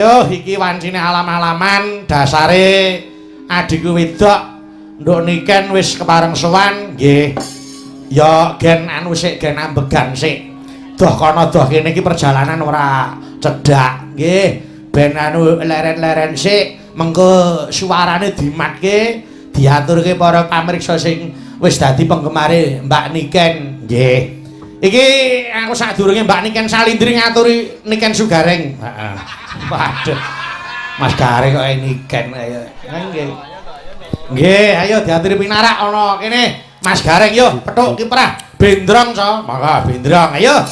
Yo iki wancine alam-alaman dasare adikku wedok nduk niken wis kepareng sowan nggih. Ya gen anu sik gen ambegan sik. Doh kono doh kene iki perjalanan ora cedhak nggih. Ben anu leren-leren sik mengko suarane dimatke diaturke para pamirsa sing wis dadi penggemare Mbak Niken nggih. Iki aku sadurunge Mbak Niken Salindri ngaturi Niken Sugareng. Heeh. Waduh. Mas Gareng kok Niken ayo. Nggih. Nggih, ayo diaturi pinarak ana kene. Mas Gareng yo petuk kiprah. Bendrong so. Maka bendrong ayo.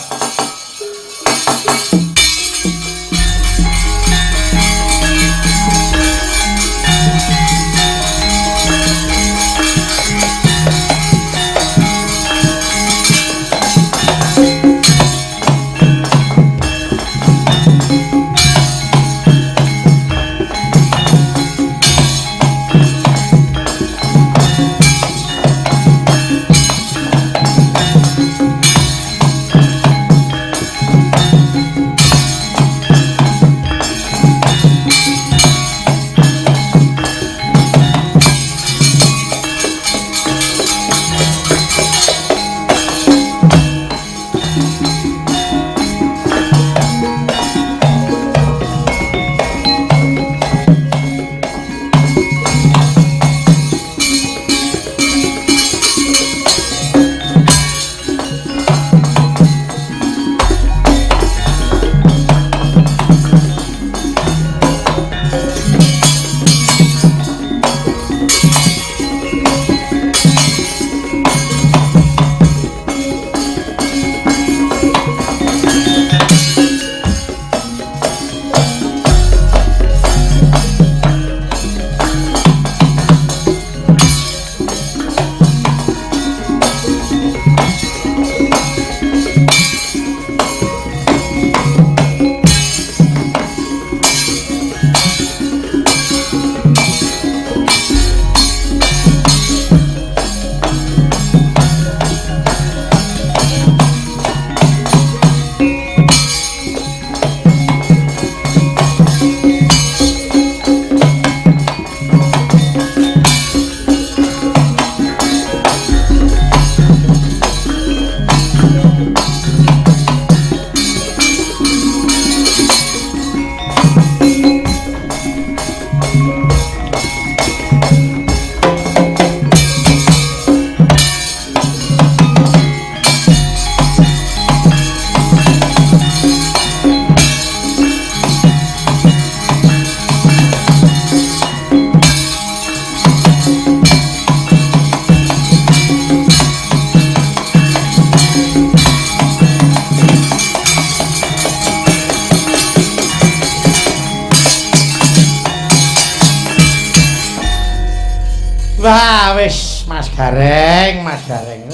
Wah, wis Mas Gareng, Mas Gareng.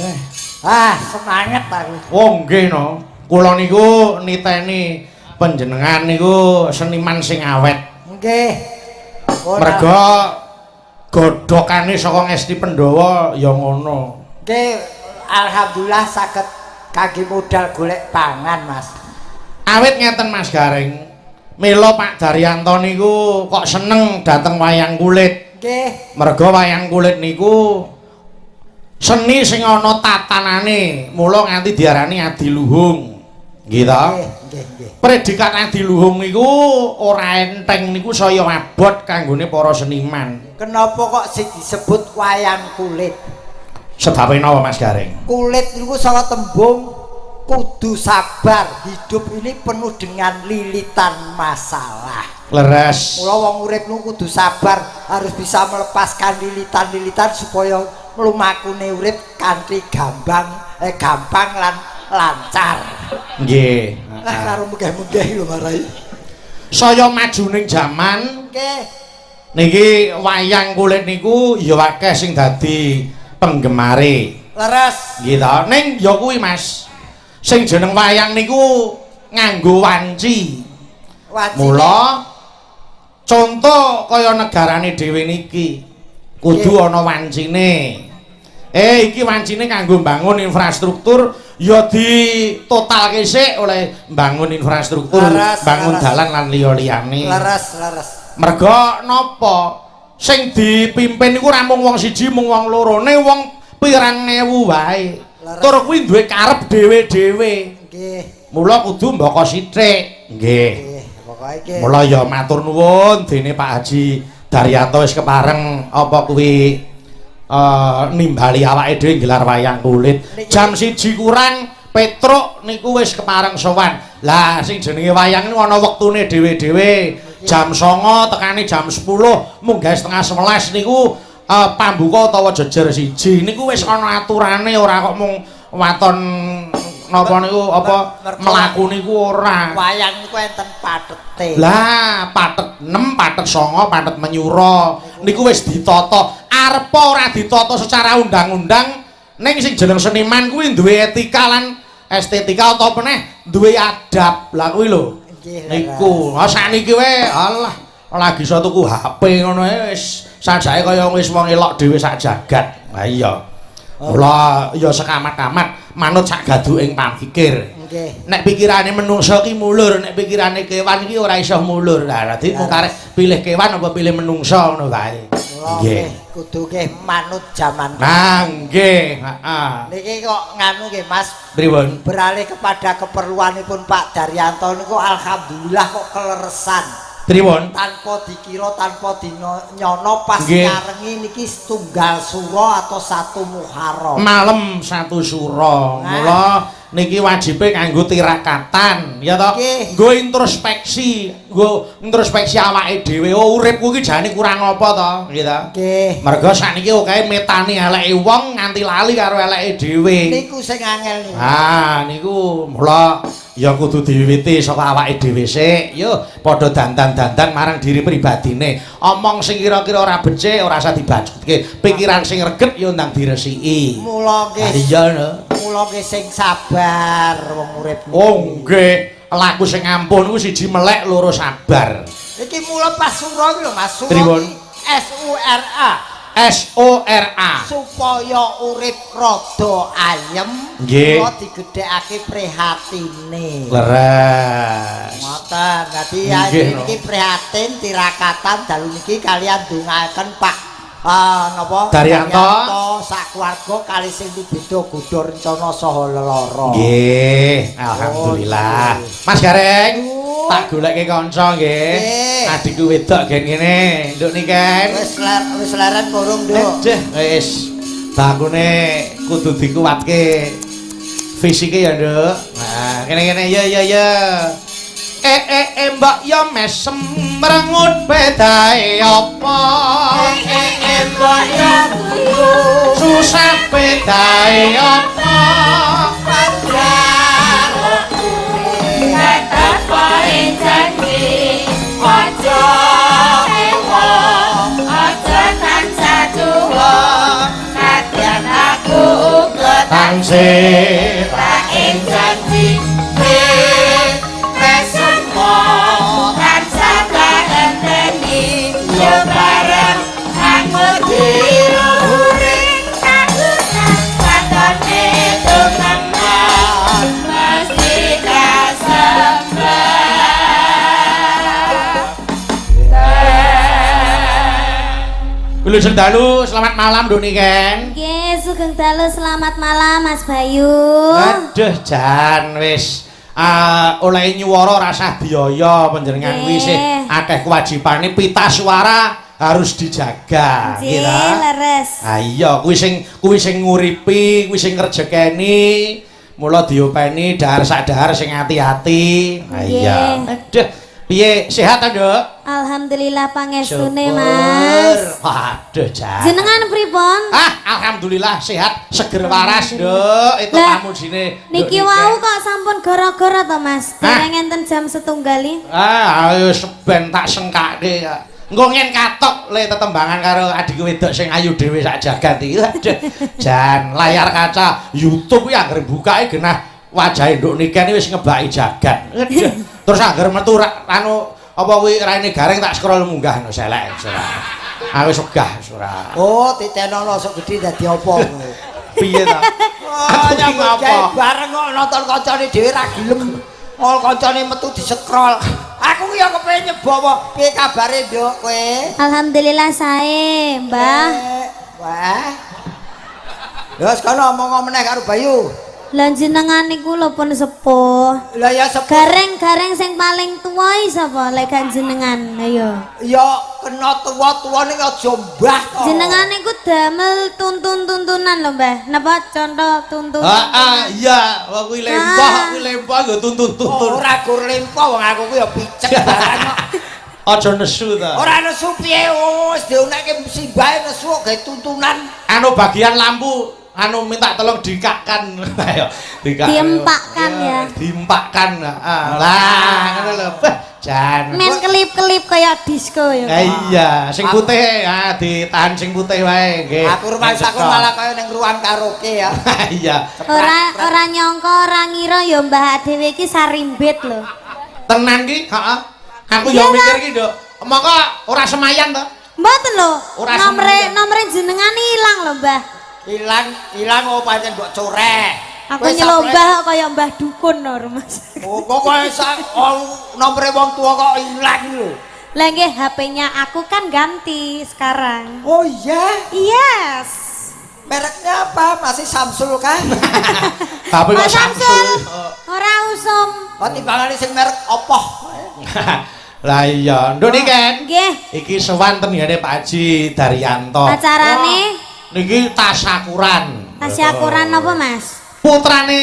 Ah, semangat aku. Oh, nggih no. Kula niku niteni panjenengan niku seniman sing awet. Nggih. Merga godhokane saka Ngesti Pandhawa ya ngono. Nggih, alhamdulillah saged kangge modal golek pangan, Mas. Awit ngeten Mas Gareng. Mila Pak Daryanto niku kok seneng dateng wayang kulit. Nggih. Merga wayang kulit niku seni sing ana tatanane, mula nganti diarani adiluhung. Nggih ta? Nggih, nggih. Predikat adiluhung niku ora enteng niku saya abot kanggone para seniman. Kenapa kok sing disebut wayang kulit? Sebabe napa Mas Gareng? Kulit niku saka tembung kudu sabar. Hidup ini penuh dengan lilitan masalah. Leres. Mula wong urip niku kudu sabar, harus bisa melepaskan lilitan-lilitan supaya mlumakune urip kanthi gampang lan lancar. Nggih. Lah karo munggah-munggah lho marai. Saya majuning jaman Nggih. niki wayang kulit niku ya akeh sing dadi penggemare. Leres. Nggih ta? Ning ya kuwi Mas. Sing jeneng wayang niku nganggo wanci. Mula contoh kaya negarane dhewe niki kudu ana wancine. Iki wancine kanggo mbangun infrastruktur ya ditotalke sik oleh bangun infrastruktur, bangun dalan lan liya-liyane. Leres. Merga napa? Sing dipimpin iku ora mung wong siji, mung wong loro, ne wong pirang ewu wae. Tur kuwi duwe karep dhewe-dhewe. Nggih. Mula kudu mbaka sithik. Nggih. Pokoke iki. Mula ya matur nuwun dene Pak Haji Daryanto wis kepareng apa kuwi nimbali awake dhewe gelar wayang kulit. Jam 1 kurang Petruk niku wis kepareng sowan. Lah sing jenenge wayang niku ana wektune dhewe-dhewe. Jam 09.00 tekane jam 10, munggah setengah 11 niku pambuka utawa jejer siji. Niku wis ana aturane ora kok mung waton napa niku apa mlaku niku ora. Wayang niku enten patete. Lah, patet 6, patet 9, patet menyura. Niku wis ditata. Arepa ora ditata secara undang-undang, ning sing jeneng seniman kuwi duwe etika lan estetika utawa meneh duwe adab. Lah kuwi lho. Niku, sakniki wae alah lagi iso tuku HP ngono wis sajake kaya wis wong elok dhewe sak jagat. Lah iya. Mula ya sekamat-kamat manut sak gaduking pamikir. Nggih. Nek pikirane menungsa ki mulur, nek pikirane kewan ki ora iso mulur. Lah dadi mung karek pilih kewan apa pilih menungsa ngono wae. Nggih. Kudu nggih manut jaman. Nah, nggih, heeh. Niki kok nganu nggih Mas. Pripun? Beralih kepada keperluanipun Pak Daryanto niku alhamdulillah kok keleresan. Pripun? Tanpa dikira, tanpa dinyono pas Nggih. ngarengi niki setunggal sura atau satu Muharram. Malem satu sura. Mula niki wajibe kanggo tirakatan, ya toh? Nggih. Nggo introspeksi, awake dhewe. Oh, uripku iki jane kurang apa to, nggih to? Nggih. Merga sakniki kae metani eleke wong nganti lali karo eleke dhewe. Niku sing angel niku. Ah, niku mula ya kudu diwiwiti saka awake dhewe sik. Yo padha dandan-dandan marang diri pribadine. Omong sing kira-kira ora becik ora usah dibacutke. Pikiran sing reget ya ndang diresiki. Mula nggih. Iya no. Mula nggih sing sabar wong urip niku. Oh nggih, laku sing ampun kuwi siji melek loro sabar. Iki mula pas sura iki lho Mas. Sura Pripun? SURA. SORA. Supaya urip rada ayem, Nggih. kula digedhekake prihatine. Leres. Ngoten. Dadi Nggih, no. niki prihatin tirakatan dalu niki kalian ndongaken Pak napa? Daryanto sakeluarga kali sing beda godha rencana saha lelara. Nggih, alhamdulillah. Mas Gareng, tak goleke kanca nggih. Nggih. Adikku wedok gen kene, nduk niken. Wis leren burung, Nduk. Wis. Bangune kudu dikuwatke fisike ya, Nduk. Nah, kene-kene ya. Mbok yo mesem merengut bedae apa? Mbok yo susah bedae apa? Tansih tak ing janji Semua tansah tak enteni yo bareng anggur diluring kagunan watone tumangan mesti kasembah. Kulo dalu selamat malam Doni Ken. Nggih, sugeng dalu selamat malam Mas Bayu. Aduh jan wis oleh nyuwara rasah biaya panjenengan kuwi sih akeh kewajibane pita suara harus dijaga Nggih, kira. leres. Ah iya kuwi sing nguripi, kuwi sing ngrejekeni. Mula diopeni dahar sak dahar sing ati-ati. Ah iya. Aduh, piye sehat ta, Nduk? Alhamdulillah pangestune Syukur. Mas. Waduh, jan. Jenengan pripun? Alhamdulillah sehat, seger waras, Nduk. Itu Lah, pamujine. Niki wau kok sampun gara-gara to Mas. Dereng enten jam setunggali. Ayo seben tak sengkake. Engko ngen katok le tetembangan karo adikku wedok sing ayu dhewe sak jagat iki. Aduh, jan layar kaca YouTube kuwi anggere bukake genah wajahe Nduk Niken wis ngebaki jagat. Aduh, terus anggere metu anu apa kuwi raine garing tak scroll munggah no selek ora. Ah wis wegah ora. Oh, titenono sok gedhe dadi apa kowe? Piye ta? Oh, nyambut gawe bareng nonton kancane dhewe ra gelem. Ol kancane metu disekrol. Aku ki ya kepengin nyoba. Piye kabare, Nduk, kowe? Alhamdulillah sae, Mbah. Wah. Wes kono omong meneh karo Bayu. Lah jenengan niku lho pun sepuh. Lah ya sepuh. Gareng-gareng sing paling tuwa sapa lek kan jenengan? Ayo. Ya kena tuwa-tuwa ning aja mbah to. Jenengan niku damel tuntun-tuntunan lho, Mbah. Napa contoh tuntun? Iya, kuwi lempah nggo tuntun-tuntun. Ora gur lempah wong aku ku ya picek barang kok. Aja nesu ta. Ora nesu piye wis dionekke simbahe nesu kok gawe tuntunan. Anu bagian lampu minta tolong dikakkan. Ayo, dikak. Diempakkan ya. Diempakkan. Lah, ngono lho. Jan. Men kelip-kelip kaya disco ya. Iya, sing putih ditahan sing putih wae nggih. Aku rumangsaku malah kaya ning ruang karaoke ya. Iya. Ora nyangka, ora ngira ya Mbah dhewe iki sarimbit lho. Tenan ki, heeh. Aku yo mikir ki, Nduk. Mongko ora semayan to? Mboten lho. Ora Nomere jenengan ilang lho, Mbah. Ilang oh pancen mbok coreh. Aku nyelombah kaya Mbah Dukun lho, Mas. Oh, kok nomere wong tua kok ilang lho. Lah nggih HP-nya aku kan ganti sekarang. Oh iya? Yes. Mereknya apa? Masih Samsul kan? Tapi kok Samsul. Ora usum. Oh timbangane sing merek Oppo. Lah iya, Nduk Niken. Nggih. Iki sowan tenggene Pak Haji Daryanto. Acarane Niki tasyakuran. tasyakuran apa, Mas? Putrane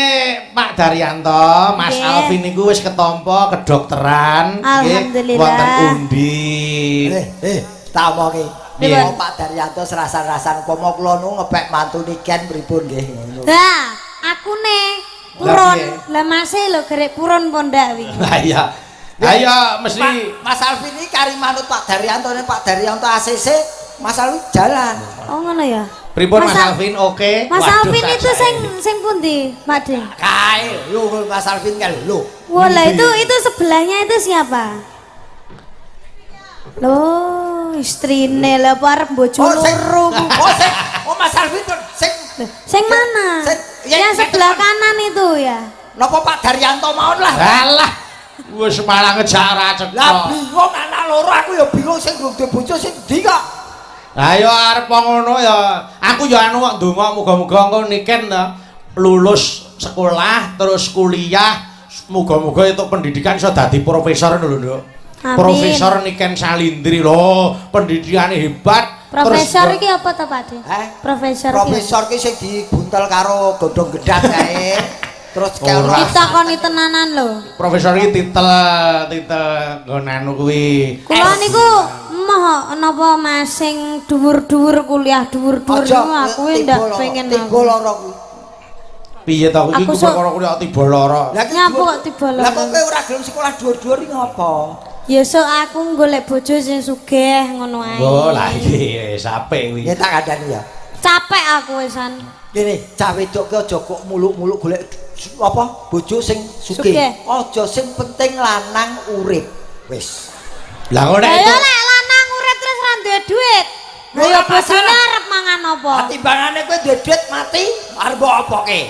Pak Daryanto, Mas Nggih. Alvin niku wis ketampa kedokteran Alhamdulillah. wonten Undi. Tak omongi. Nggih. Oh, Pak Daryanto serasan-rasan upama kula nu ngepek mantu Niken pripun nggih ngono. Lah, akune purun. Lah Mas lho gerek purun po ndak wingi. Lah iya. Ayo mesti Mas Alvin iki kari manut Pak Daryanto nek Pak Daryanto ACC, Mas Alvin jalan. Oh ngono ya. pripun Mas Alvin oke. Mas Waduh, Alvin itu saya. sing pundi, Pak De? Kae, lho Mas Alvin kan lho. Wah, lah itu sebelahnya itu siapa? Loh, istrine lah arep bojo loro. Oh Mas Alvin Sing mana? Yang sebelah kanan itu ya. Napa Pak Daryanto mawon lah. Alah. Wis malah ngejak ora cetha. Lah bingung anak loro aku ya bingung sing nggo bojo sing ndi kok. Ayo arep ngono ya. Aku ya anu kok ndonga muga-muga engko Niken ta lulus sekolah terus kuliah, muga-muga itu pendidikan iso dadi profesor lho, Nduk. Amin. Profesor Niken Salindri lho, pendidikane hebat. Profesor iki apa to, Pak De? Profesor. Profesor ki sing dibuntel karo godhong gedang kae. Terus ditakoni tenanan lho. Profesor iki titel nggon anu kuwi. Kula niku emoh napa Mas sing dhuwur-dhuwur kuliah dhuwur-dhuwur niku aku ndak pengen tiba lara kuwi. Piye to iki perkara kuliah tiba lara. Lah nyapa kok tiba lara. Lah kok kowe ora gelem sekolah dhuwur-dhuwur iki ngopo? Ya sok aku golek bojo sing sugih ngono ae. Oh, lah iki sape kuwi. Ya tak kandhani ya. Capek aku wisan. Kene cah wedok ki aja kok muluk-muluk golek apa bojo sing sugih. Aja sing penting lanang urip. Wis. Lah ngono Ayo itu. lek lanang urip terus ra duwe duit. Ya bojone arep mangan apa? Timbangane kowe duwe duit mati arep apa ke?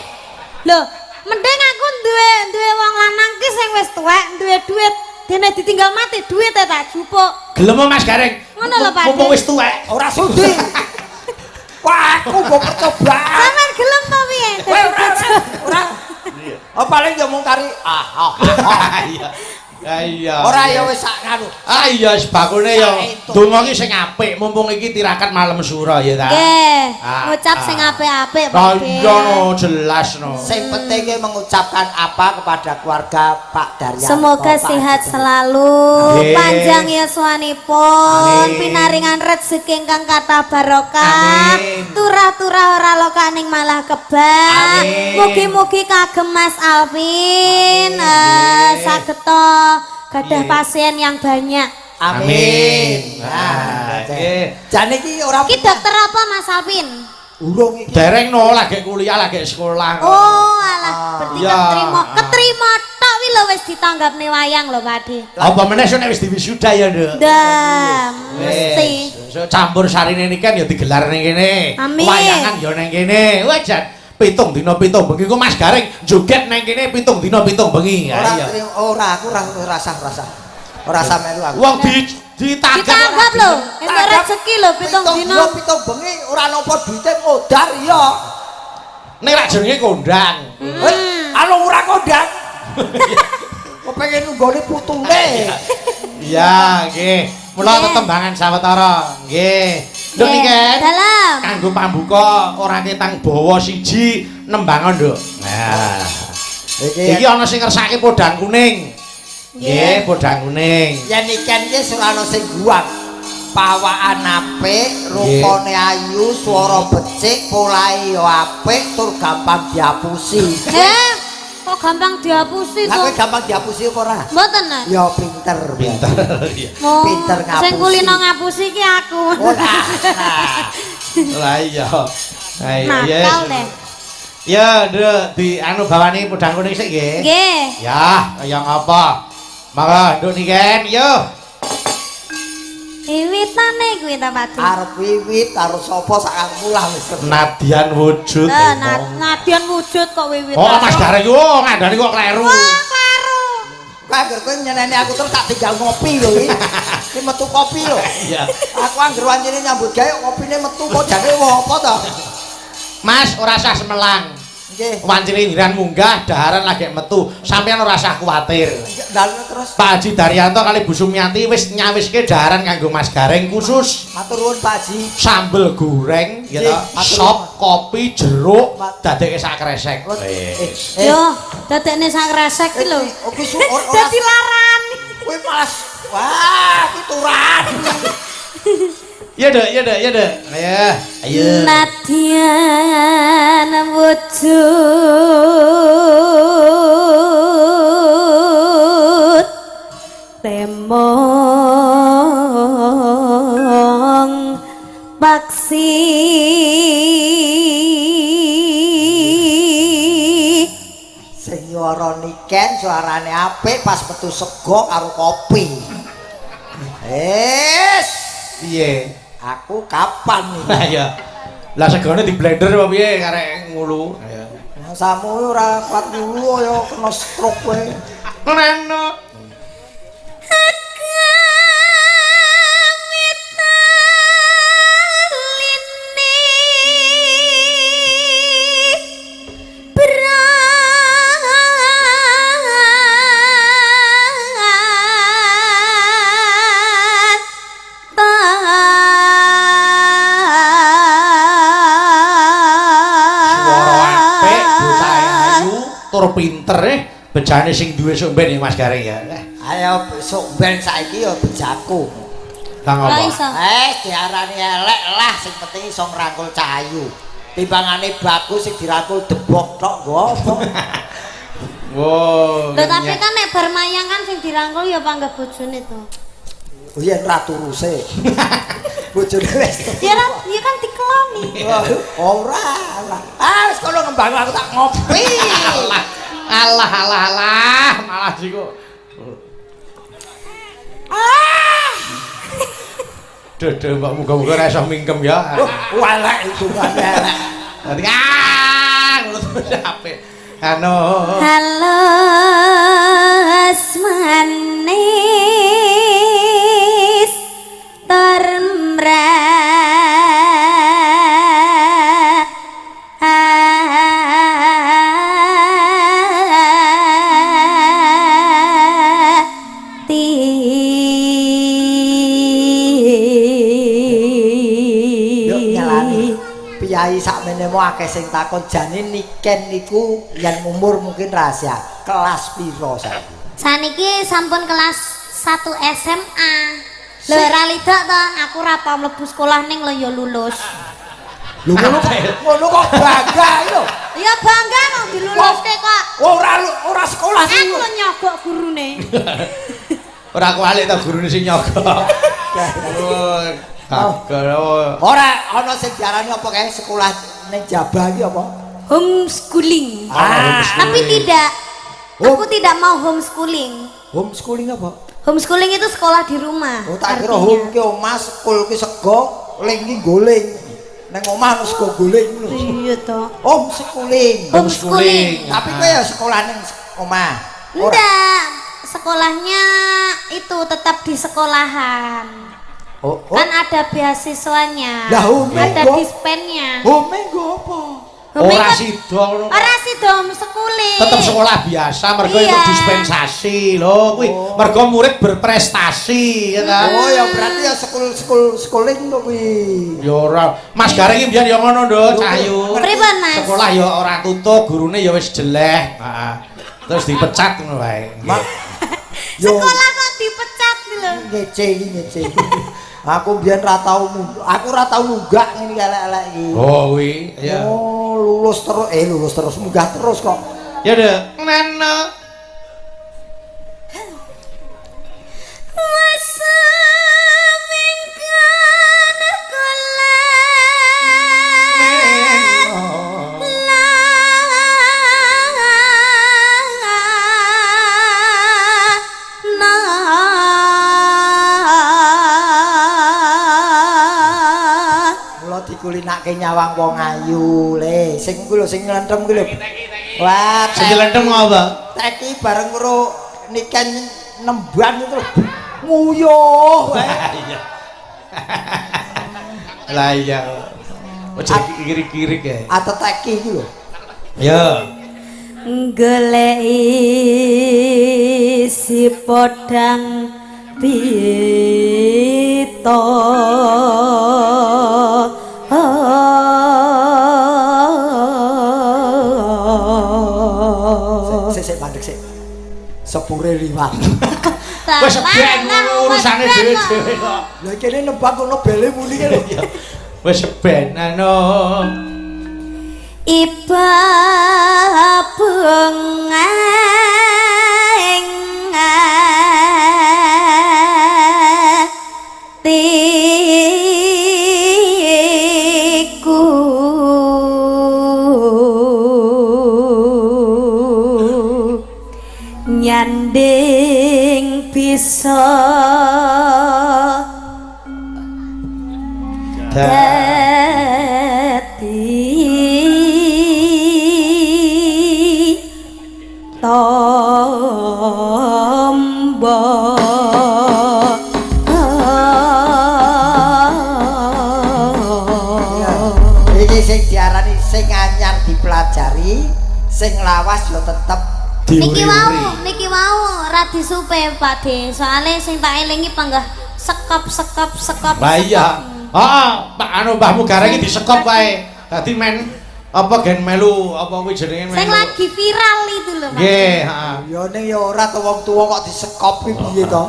Lho, mending aku duwe wong lanang ki sing wis tuwek duwe duit. Dene ditinggal mati duit tak jupuk. Gelem Mas Gareng. Ngono lho Pak. Mumpung wis tuwek. Ora sudi. Wah, aku mbok percobaan. Sampeyan gelem to piye? Ora. Oh paling ya mung kari Iya. Iya. Ora ya wis sak nganu. Iya wis bakune ya donga iki sing apik mumpung iki tirakat malam sura ya ta. Nggih, ngucap sing apik-apik Pak. Iya no jelas no. Sing penting ki mengucapkan apa kepada keluarga Pak Daryanto. Semoga sehat selalu, panjang yuswanipun, pinaringan rezeki ingkang kathah barokah, turah-turah ora lokaning malah kebak. Mugi-mugi kagem Mas Alvin sageta gadah pasien yang banyak. Amin. Nah, jane iki ora Ki dokter apa Mas Alvin? urung iki. dereng no lagi kuliah lagi sekolah. Oh, alah, berarti Iya. keterima tok wi lho wis ditanggapne wayang lho Pak De. Apa meneh sing wis diwisuda ya, Nduk. Dah, mesti. So, campur sarine ini kan ya digelar ning kene. Amin. Wayangan ya ning kene. Wah, Jan. pitung dina pitung bengi ku Mas Gareng joget nang kene pitung dina pitung bengi. Ora aku ora sah. Ora sah melu aku. Wong ditanggap lho, entuk rezeki lho pitung dina. Pitung bengi ora nampa duite modar ya. Nek ra jenenge kondang. Anu ora kondang. Kepengin nunggoni putune. Iya, nggih. Mula tetembangan sawetara. Nggih. Nduk niken. Dalam. Kanggo pambuka ora ketang bawa siji nembangan, Nduk. Nah. Iki ana sing ngersake podang kuning. Nggih, podang kuning. Yen iken iki surana sing guang. Pawaan apik, rupane ayu, swara becik, polahe yo apik, tur gampang diapusi. Kok gampang diapusi Lah kowe to? gampang diapusi apa ora? Mboten, Nak. Ya pinter. Oh, Pinter ngapusi. sing kulino ngapusi ki aku. Ora. Lah iya. Ayo, Nakal deh. Ya, Nduk, di anu bawani podang kuning sik nggih. Nggih. Ya, kaya ngapa? Mangga Nduk niken, yo. Wiwitane kuwi ta, Pak. Arep wiwit karo sapa sak mulah wis. Nadian wujud. Nadian wujud kok wiwit. Oh, Mas Gareng yo ngandani kok kleru. Wah, kleru. Angger kowe nyeneni aku terus tak tinggal ngopi lho iki. Iki metu kopi lho. Iya. Aku angger wancine nyambut gawe kopine metu kok jane apa to? Mas ora usah semelang. Nggih. Wancine ngiran munggah, daharan lagi metu. Sampeyan ora usah kuwatir. Dalu terus. Pak Haji Daryanto kali Bu Sumiyanti wis nyawiske daharan kanggo Mas Gareng khusus. Matur nuwun Pak Haji. Sambel goreng ya Nggih, to. matur Sop, nuwun. kopi, jeruk, dadekke sak kresek. Yo, dadekne sak resek ki lho. Oke Dadi laran. Kowe malas. Wah, iki turan. Ya Dek, ya Dek, ya Dek. Ayo. Nadian wujud temong paksi Sing nyuara niken suarane apik pas metu sego karo kopi. Piye? Aku kapan nih? Lah ya. Lah segone di blender apa piye karek ngulu. Ya. Samu ora kuat dulu ya kena stroke kowe. Ngono. Tur pinter bejane sing duwe sok ben Mas Gareng ya. Ayo besok ben saiki ya bejaku. Lah Ora ngopo? iso. Diarani elek lah sing penting iso ngrangkul cahayu. Timbangane bagus sing dirangkul debok tok nggo apa. Wow. Lho tapi kan nek bar mayang kan sing dirangkul ya panggah bojone to. Oh iya ratu ruse. Bojone wis. Ya kan dikeloni. Ora. Ah wis kono ngembang aku tak ngopi. Alah, malah sih kok. Duh, Mbak muga-muga ora iso mingkem ya. Walek itu kan elek. Dadi ngono terus apik. Halo asmanis termra Piyai sakmene mo akeh sing takon jane niken niku yen umur mungkin rahasia. Kelas piro saiki? Saniki sampun kelas 1 SMA. Lho ora lidak to, aku ora tau mlebu sekolah ning lho ya lulus. Lho ngono kok bangga lho. Ya bangga mau diluluske kok. Ora sekolah sih. Aku nyogok gurune. ora kualik ta gurune sing nyogok. Ora ana sing diarani apa kae sekolah ning Jabah iki apa? Homeschooling. Tapi tidak. Aku tidak mau homeschooling. Homeschooling apa? Homeschooling itu sekolah di rumah. Oh tak kira home ki omah, school ki sego, ling ki goling. nang omah wis go guling lho. Iya to. Homeschooling. Homeschooling. Tapi kowe ya sekolah ning omah. Enggak, sekolahnya itu tetap di sekolahan. Oh, Kan ada beasiswanya. Lah, home ada go. dispennya. Home nggo apa? Ora sida ngono. Ora sida homeschooling. Tetep sekolah biasa mergo Iya. itu dispensasi lho kuwi mergo murid berprestasi ya ta. Oh ya berarti ya schooling to kuwi. Ya ora. Mas Gareng iki mbiyen ya ngono nduk, Cahyu. Pripun, Mas? Sekolah ya ora tutup, gurune ya wis jelek. Heeh. Terus dipecat ngono wae. Sekolah kok dipecat lho. Ngece iki ngece. Aku mbiyen ra tau munggah ngene elek-elek iki. Oh kuwi ya. Oh, lulus terus munggah terus kok. Ya deh. Nana. Dikulinake nyawang wong ayu le sing kuwi lho sing nyelentrem kuwi lho. Wah, Sing nyelentrem apa? Teki bareng karo niken nemban itu lho. Nguyuh wae. Iya. Lah iya. Ojo kiri-kiri ya. Atau teki iki lho. Ya. Goleki si podang pito Sik mandek sik. Sepure liwat. Wis ben urusane dhewe-dhewe kok. Lah kene nembang kono bele muni lho. Wis ben anu. Iba bengeng tiku nyanding bisa dadi tombo Iki sing diarani sing anyar dipelajari, sing lawas yo tetep niki wau ra disupe Pak De. Soale sing tak elingi panggah sekop. Lah iya. Heeh, Pak anu Mbahmu Gareng iki disekop wae. Dadi men apa gen melu apa kuwi jenenge melu. Sing lagi viral itu lho Pak. Nggih, heeh. ya ning ya ora to wong tuwa kok disekop iki piye to?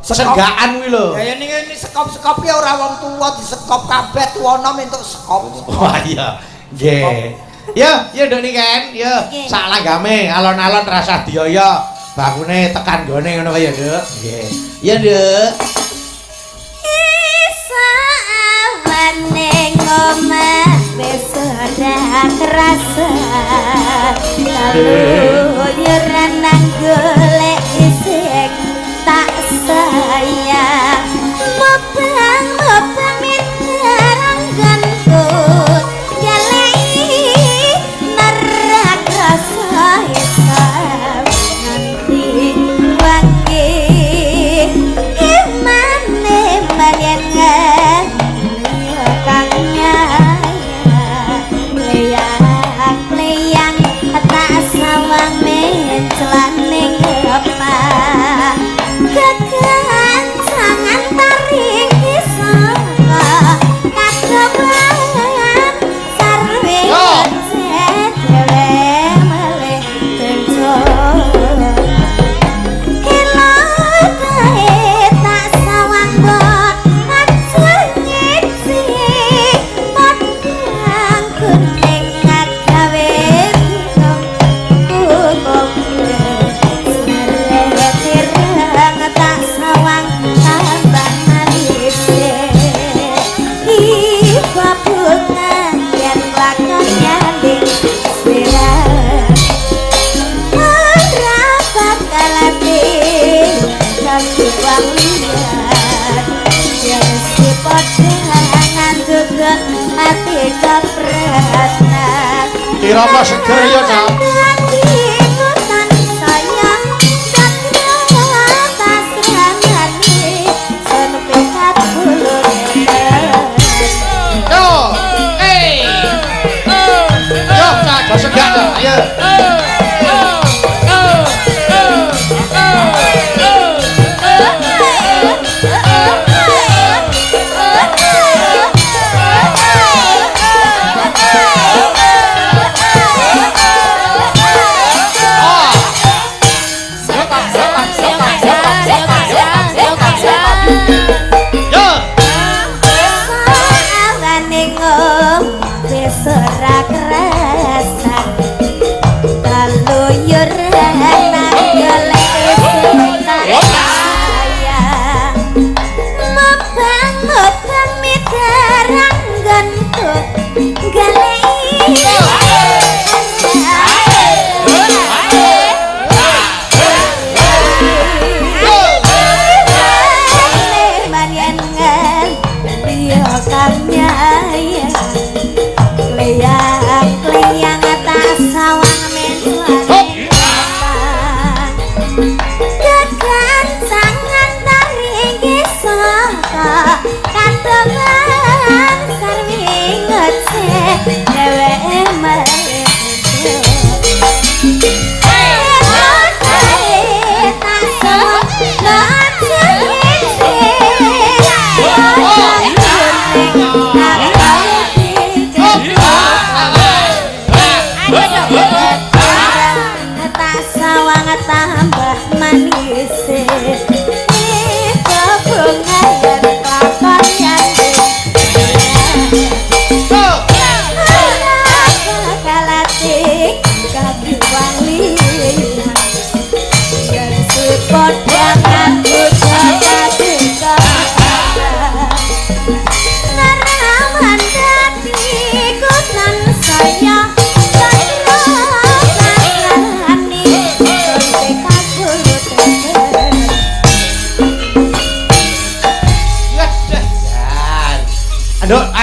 Senggaan kuwi lho. Ya ning ini sekop-sekop ya ora wong tuwa disekop kabeh tuwana entuk sekop. Wah iya. Nggih. Ya, ya nduk niki kan. Ya, sak langgame alon-alon rasa diyaya. Bangune tekan gone ngono kaya, Nduk. Nggih. Ya, Nduk. Isa awane ngomah wis ora kerasa. Lalu yen nang golek sing tak sayang. Mobang minarangganku. Sawang men celaning apa kekancangan Irama seger ya, Cak.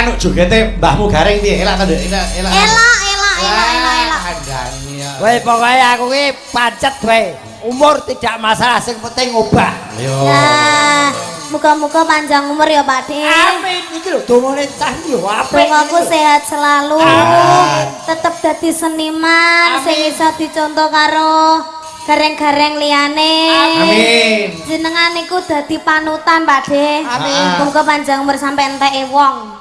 Anu jogete mbahmu garing piye? Elak ta, Nduk? Elak. Weh, pokoke aku ki pancet wae. Umur tidak masalah, sing penting ngobah. Yo. Nah, muga-muga panjang umur ya, Pak De. Amin. Iki lho dongane cah yo apik. Dongaku sehat selalu. Tetep dadi seniman sing iso dicontoh karo gareng-gareng liyane. Amin. Jenengan niku dadi panutan, Pak De. Amin. Muga panjang umur sampe enteke wong.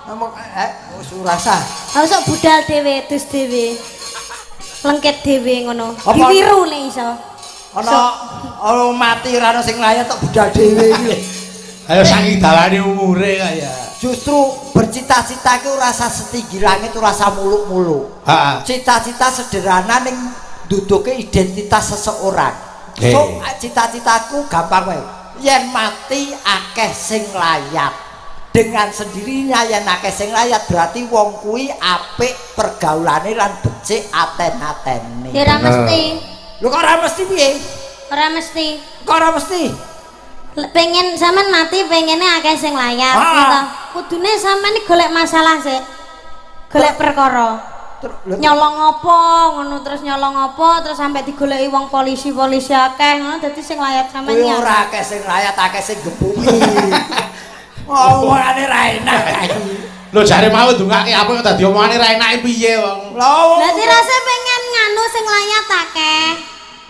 Wis rasa. Usuk budal dhewe, dus dhewe. Lengket dhewe ngono. Apa? Diwiru nek iso. Ana mati ora ana sing layak tok budal dhewe iki. Ayo sangi dalane umure kaya. Justru bercita-cita itu rasa setinggi langit, rasa muluk-muluk. Cita-cita sederhana ning duduke identitas seseorang. So cita-citaku gampang wae. Yen mati akeh sing layak. Dengan sendirinya yen akeh sing layak berarti wong kuwi apik pergaulane lan becik aten-atene. Ya ora mesti. Lho kok ora mesti piye? Ora mesti. Kok ora mesti? Pengen sampean mati pengene akeh sing layak gitu. Kudune sampean iki golek masalah sik. Golek perkara. Nyolong apa ngono terus nyolong apa terus sampai digoleki wong polisi-polisi akeh ngono dadi sing layak sampean ya. Ora akeh sing layak, akeh sing gebuki. Omongane ra enak iki. Lho jare mau ndongake apa kok dadi omongane ra enake piye wong. Berarti rasa pengen nganu sing layak akeh.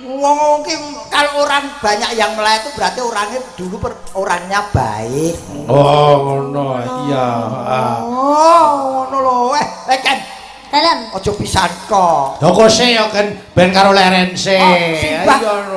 Wong ki kalau orang banyak yang melayat itu berarti orangnya dulu orangnya baik. Oh ngono iya. Oh ngono lho. Kan Dalem. Aja pisan kok. Ya kose ya kan ben karo lerense.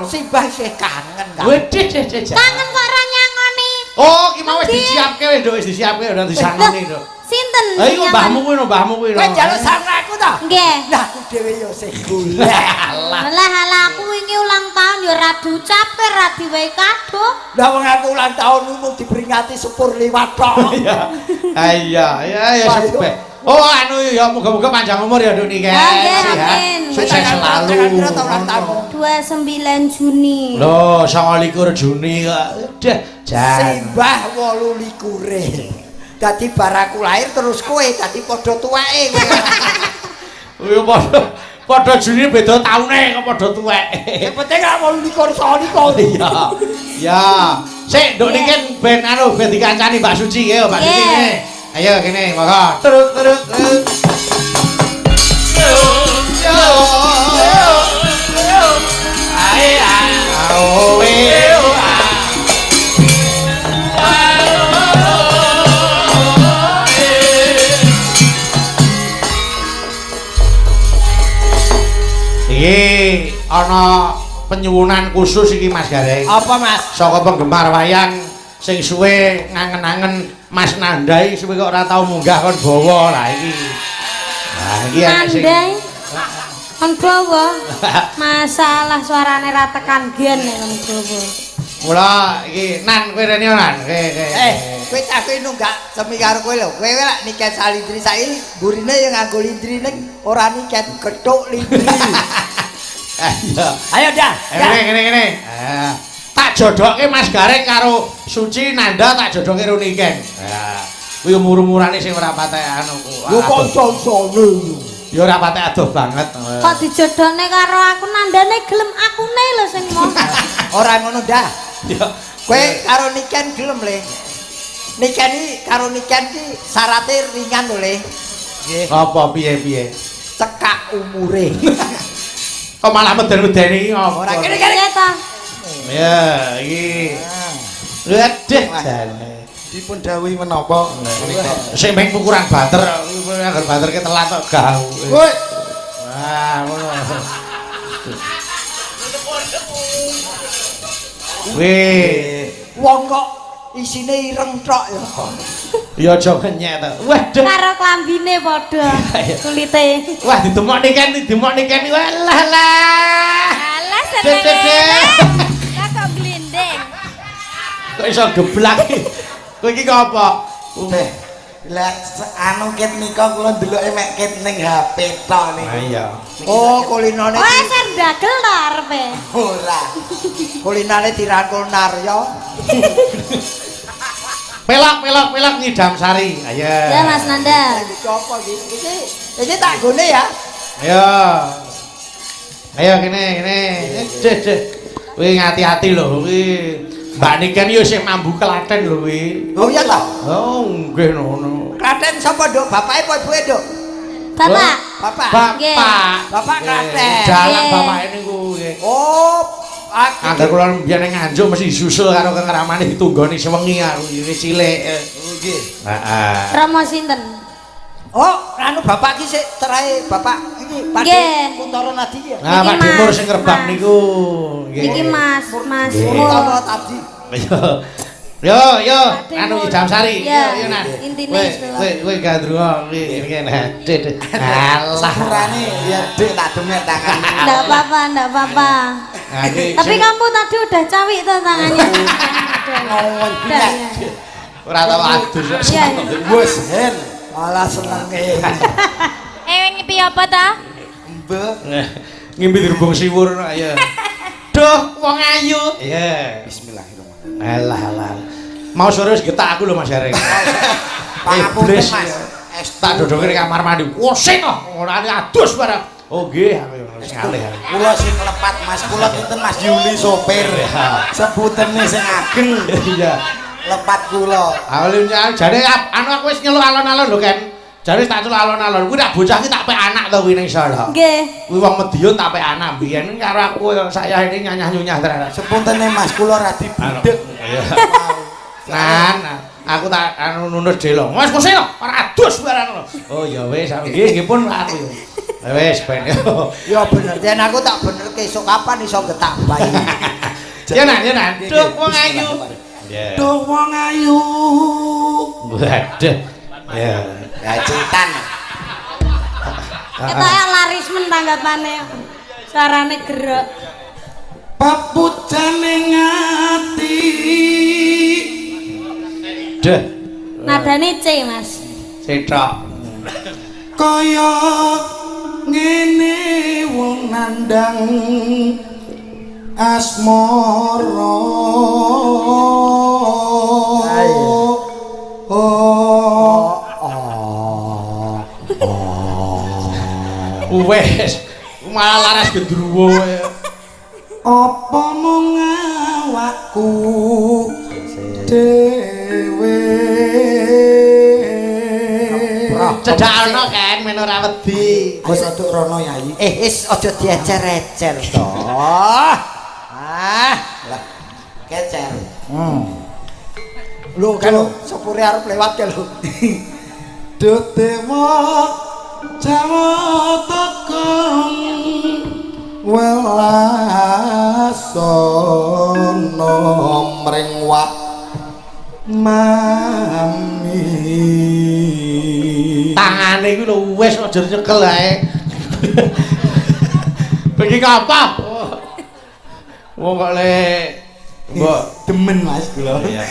Simbah isih kangen kan. Wedhe. Kangen kok ora nyangoni. Oh ki mau wis disiapke wis Nduk, wis disiapke udah disangoni Nduk. Sinten? Lah iku mbahmu kuwi no, mbahmu kuwi no. Kowe njaluk sangu aku ta? Nggih. Lah aku dhewe yo sing golek. Lah aku wingi ulang tahun ya ora diucapke, ora diwehi kado. Lah wong aku ulang tahun mung diperingati sepur liwat tok. Iya. Ya sampe. Oh anu ya muga-muga panjang umur ya Nduk niki. Amin. Sukses selalu. 29 Juni. Loh, 29 Juni kok. Udah, Simbah 28. Dadi baraku lahir terus kowe dadi padha tuweke. Kuwi padha june beda taune kok padha tuwek. Sing penting gak 28 sono. Iya. Ya. Sik, nduk niki ben anu ben dikancani Mbak Suci ya, Mbak Suci kene. Ayo kene, monggo. Terus. Ae Iki ana penyuwunan khusus iki Mas Gareng. Apa Mas? Saka penggemar wayang sing suwe ngangen-angen Mas Nandai suwe kok ora tau munggah kon bawa lah iki. Nah iki Nandai. Kon bawa. Masalah suarane ra tekan gen nek kon bawa. Mula iki Nan kowe rene Nan. Kowe cah kowe nunggak semi karo kowe lho. Kowe lek niket salindri saiki gurine yang nganggo lindri ning ora niket gethuk lindri. Ayo. Ayo dah. Ngene. Tak jodoke Mas Gareng karo Suci Nanda tak jodoke Runiken. Ha. Kuwi umur-umurane sing ora patek anu. Yo kok sonsone. Ya ora patek adoh banget. Kok dijodone karo aku Nandane gelem akune lho sing mau. Ora ngono dah. Ya. Kowe karo Niken gelem le. Niken iki karo Niken iki syaratnya ringan lho le. Nggih. Apa piye? Cekak umure. Kok malah meden-medeni apa? Ora kene ta. Ya, iki. Lihat deh. Dipun dawuhi menapa? Sing meng ukuran bater, agar bater ke telat kok gau. Woi. Wah, ngono. Wih, Wong kok isine ireng tok ya. ya aja kenyek to. Waduh. Karo klambine padha kulite. Wah, ditemok niken. Walah lah. Alah seneng. Lah kok glinding. Kok iso geblak iki? Kowe iki kok apa? Lah anu ket nika kula ndeloke mek ket ning HP tok niku. Iya. Oh, kulinane. Wes ndagel to arepe. Ora. Kulinane dirangkul Narya. Pelok ngidam sari. Ayo. Ya Mas Nanda. Iki apa iki? Iki tak gone ya. Ayo kene. Deh. Kuwi ngati-ati lho kuwi. Mbak Niken yo sing mambu Klaten lho kuwi. Oh iya ta? Oh, nggih ngono. Klaten sapa, Duk? Bapake apa ibuke, Duk? Bapak. Bapak. Nggih. Bapak Klaten. Jalan bapake niku nggih. Oh, Angger kula mbiyen ning Nganjuk mesti susul karo kengramane ditunggoni sewengi aku iki cilik. Nggih. Heeh. Rama sinten? Oh, anu bapak ki sik cerai bapak iki Pak Nggih. Kuntoro Nadi ya. Nah, Pak Mas. Dimur sing ngerbak Mas. niku. Nggih. Iki Mas Kuntoro Tadi. Yo, anu Idam Sari. Ya, Yo, Nan. intine Kowe gandrunga iki kene. Alah. Urane ya Dik tak demek tangan. Ndak apa-apa. Nah, iki Tapi sing- kamu tadi udah cawik tuh tangannya. Udah. ora tau adus. Iya. Wes hen. Malah senenge. Ngipi apa ta? Mbah. Ngimpi dirbung siwur ayo. Duh, wong ayu. Iya. Bismillahirrahmanirrahim. Alah. Mau sore wis getak aku lho Mas Gareng. Pangapunten Iblis. Mas. Tak dodoke ning kamar mandi. Wosing kok ora adus barang. Oh nggih, aku sing alih. Kula sing lepat Mas, kula kinten Mas Yuli sopir. Sebutene sing ageng. Iya. Lepat kula. Awalnya jare anu aku wis nyeluk alon-alon lho kan. Jare tak celuk alon-alon. Kuwi tak bocah ki tak pek anak to kuwi ning Solo. Nggih. Kuwi wong Medion tak pek anak biyen karo aku saya ini nyanyah-nyunyah tenan. Sepuntene Mas kula radi budek. Nan, aku tak anu nunut delo. Wes kusih lho, ora adus barang lho. Oh ya wis, nggih pun aku. Wis ben yo. Ya bener, yen aku tak benerke esuk kapan iso getak bayi. Ya Nan. Duh wong ayu. Duh wong ayu. Waduh. Ya. Ya cintan. Kita yang laris men tanggapane. Suarane gerak. Paputane ngati. Duh. Nadane C, Mas. Cetok. Kaya ngene wong nandang asmara. Wes. Malah laras gendruwo. Apa mung awakku dhewe Cedak ana kan men ora wedi. wis aduk rono Yai. Wis aja diecer-ecer to. Lah kecer. Lho kan sepure arep lewat ke lho. Dewa Jawa tekon welasono mring wak mami. Tangane iku lho wis aja nyekel ae. Pergi ke apa? Wong kok le mbok Demen Mas kula. iya.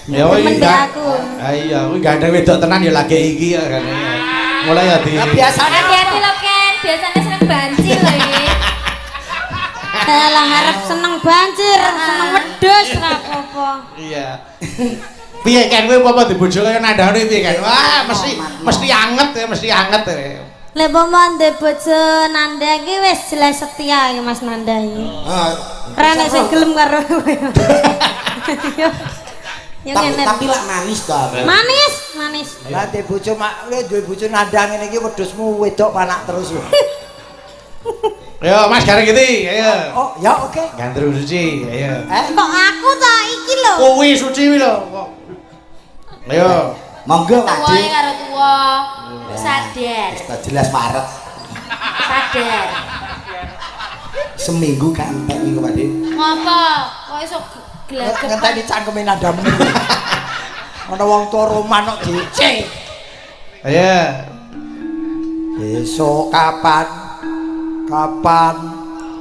Ya Temen be aku. Iya, kuwi gandeng wedok tenan ya lagi iki ya kan. Mulai ya di. Biasane Hati-hati lho Ken, biasanya seneng banjir lho iki. Alah harap seneng banjir, seneng wedhus ora apa-apa. Iya. Piye kan kowe apa dibojo kaya nandane piye kan? Wah, mesti anget ya, mesti anget ya. Lek pomo ndek bojo Nanda iki wis jelas setia iki Mas Nanda iki. Ora nek sing gelem karo kowe. Ya ngene. Tapi lak manis to. Manis, manis. Lah ndek bojo mak duwe bojo nandang ngene iki wedhusmu wedok panak terus lho. Ayo Mas gareng iki, ayo. Oh, ya oke. Gandrung suci, ayo. Kok aku to iki lho. Kuwi suci wi lho kok. Ayo. Monggo Tuwa Pakde. karo tuwa. Sadar. Wis tak jelas Maret. Sadar. Seminggu gak entek minggu Pakde. Ngopo? Kok iso glegek? Ngenteni cangkeme nandamu. Ana wong tuwa roman kok dicek. Ayo. Besok kapan? Kapan?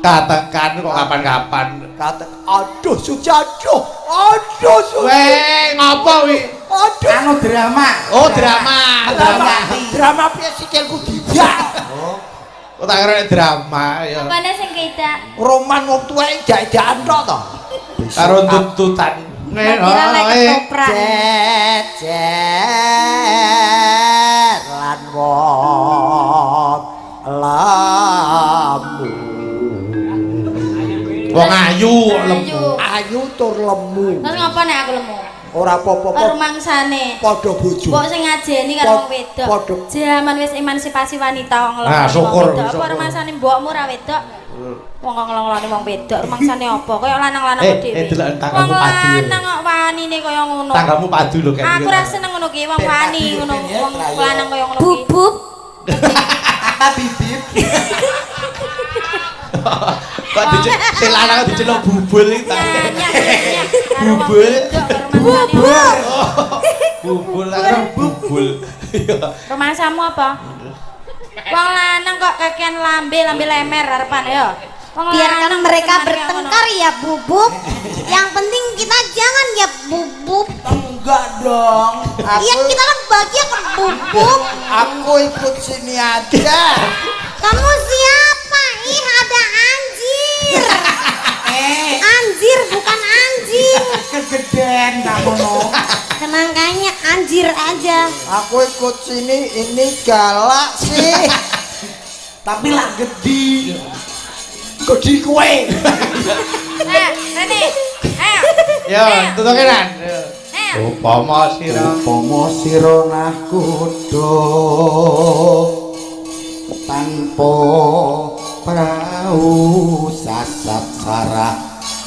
Katakan kok kapan-kapan. Kata aduh Suci aduh. Aduh Suci. Weh, ngopo wi? Aduh. Anu drama. Oh, drama. Drama piye sikilku didak. Kok tak kira drama ya. Apane sing kedak? Roman wong tuwek dak-dakan tok to. Karo tuntutan. Kira lek ketoprak. Jejer lan wong lamu. Wong ayu kok lemu. Ayu tur lemu. Terus ngapa nek aku lemu? Ora apa-apa Karo mangsane. padha bojo. Mbok sing ngajeni karo wong wedok. Padha. Zaman wis emansipasi wanita wong Nah, ngeloni syukur, wong wedok. Apa syukur. rumangsane mbokmu ora wedok? Wong kok ngeloni wong wedok, rumangsane apa? Kaya lanang-lanang dhewe. delok Wong tanggamu padu. lanang kok wanine kaya ngono. Tanggamu padu lho kan. Aku ra seneng ngono ki, wong wani ngono, wong lanang kaya ngono ki. Bubub. Apa bibit? Kok dicek sing lanang diceluk bubul iki ta. Bubul. Bubul. Bubul karo bubul. Rumahsamu apa? Wong lanang kok kakean lambe lemer arepan ya. Biarkan mereka bertengkar ya bubub. Yang penting kita jangan ya bubub. Enggak dong. Iya kita kan bahagia kan bubub. Aku ikut sini aja. Kamu siapa? Ih ada anjir. Anjir bukan anjing. Kegedean kamu. Kenangkanya anjir aja. Aku ikut sini ini galak sih. Tapi lah gede. Gede kue. Rene. Ayo. Yo, tutukenan. Upama sira Upama sira nah kudu tanpa prau sasat sarah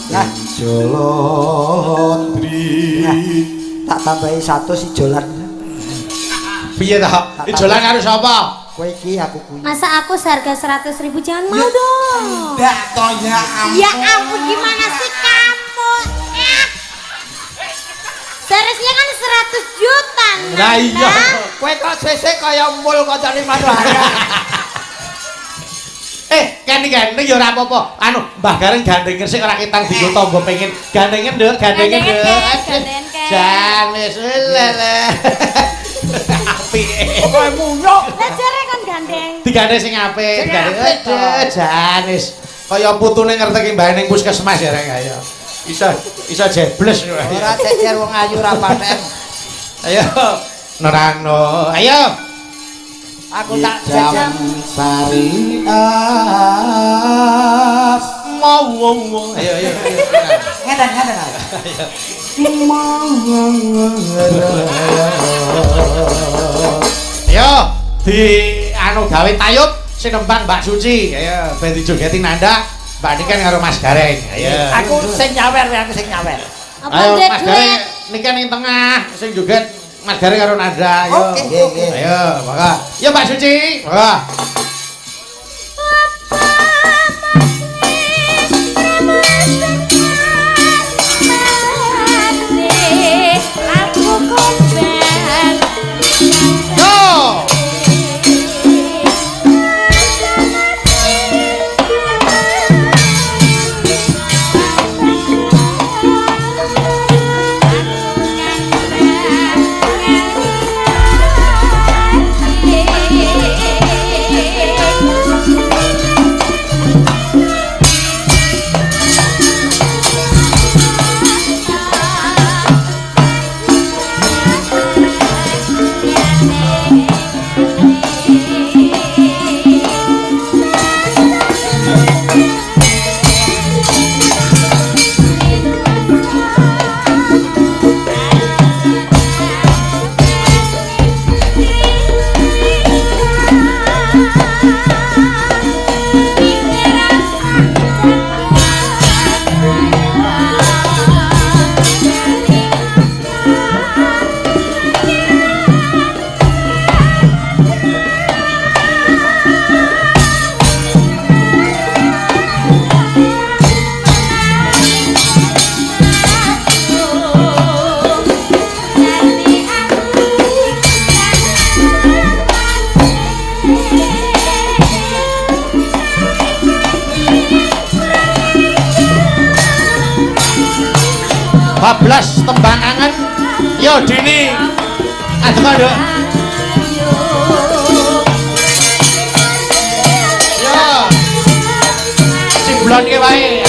Nah. Jolotri. Tak tambahi satu si Jolan. piye ta? Ijolan karo sapa? Kowe iki aku kuwi. Masa aku seharga 100.000 jangan mau dong. Ndak toh ya ampun. Ya ampun gimana sih kamu? Seharusnya kan 100 juta. Lah iya. Kowe kok sesek kaya mul kancane Manuhara. Kan ya ora apa-apa. Anu, Mbah Gareng gandeng sik ora ketang digo tangga pengen gandengen Nduk, gandengen Nduk. Gandengen, Ken. Jan wis lele. Apik. Kowe munyuk. Lah jare kon gandeng. Digandeng sing apik, digandeng. apik to. Jan wis kaya putune ngerteki mbah ning puskesmas ya rek ayo. Iso jebles. Ora cecer wong ayu ra paten. Ayo. Nerangno. Ayo. Aku tak jam sarias mau ayo ngeten yo di anu gawe tayub sing nembang Mbak Suci ayo ben dijogeti Nanda Mbak Niken karo Mas Gareng ayo aku sing nyawer ayo Mas Gareng Niken ning tengah sing joget Mas Gareng karo Nanda ayo ayo maka yo Mbak Suci maka Bablas tembang angen yo Dini adem yo ciblon ke wae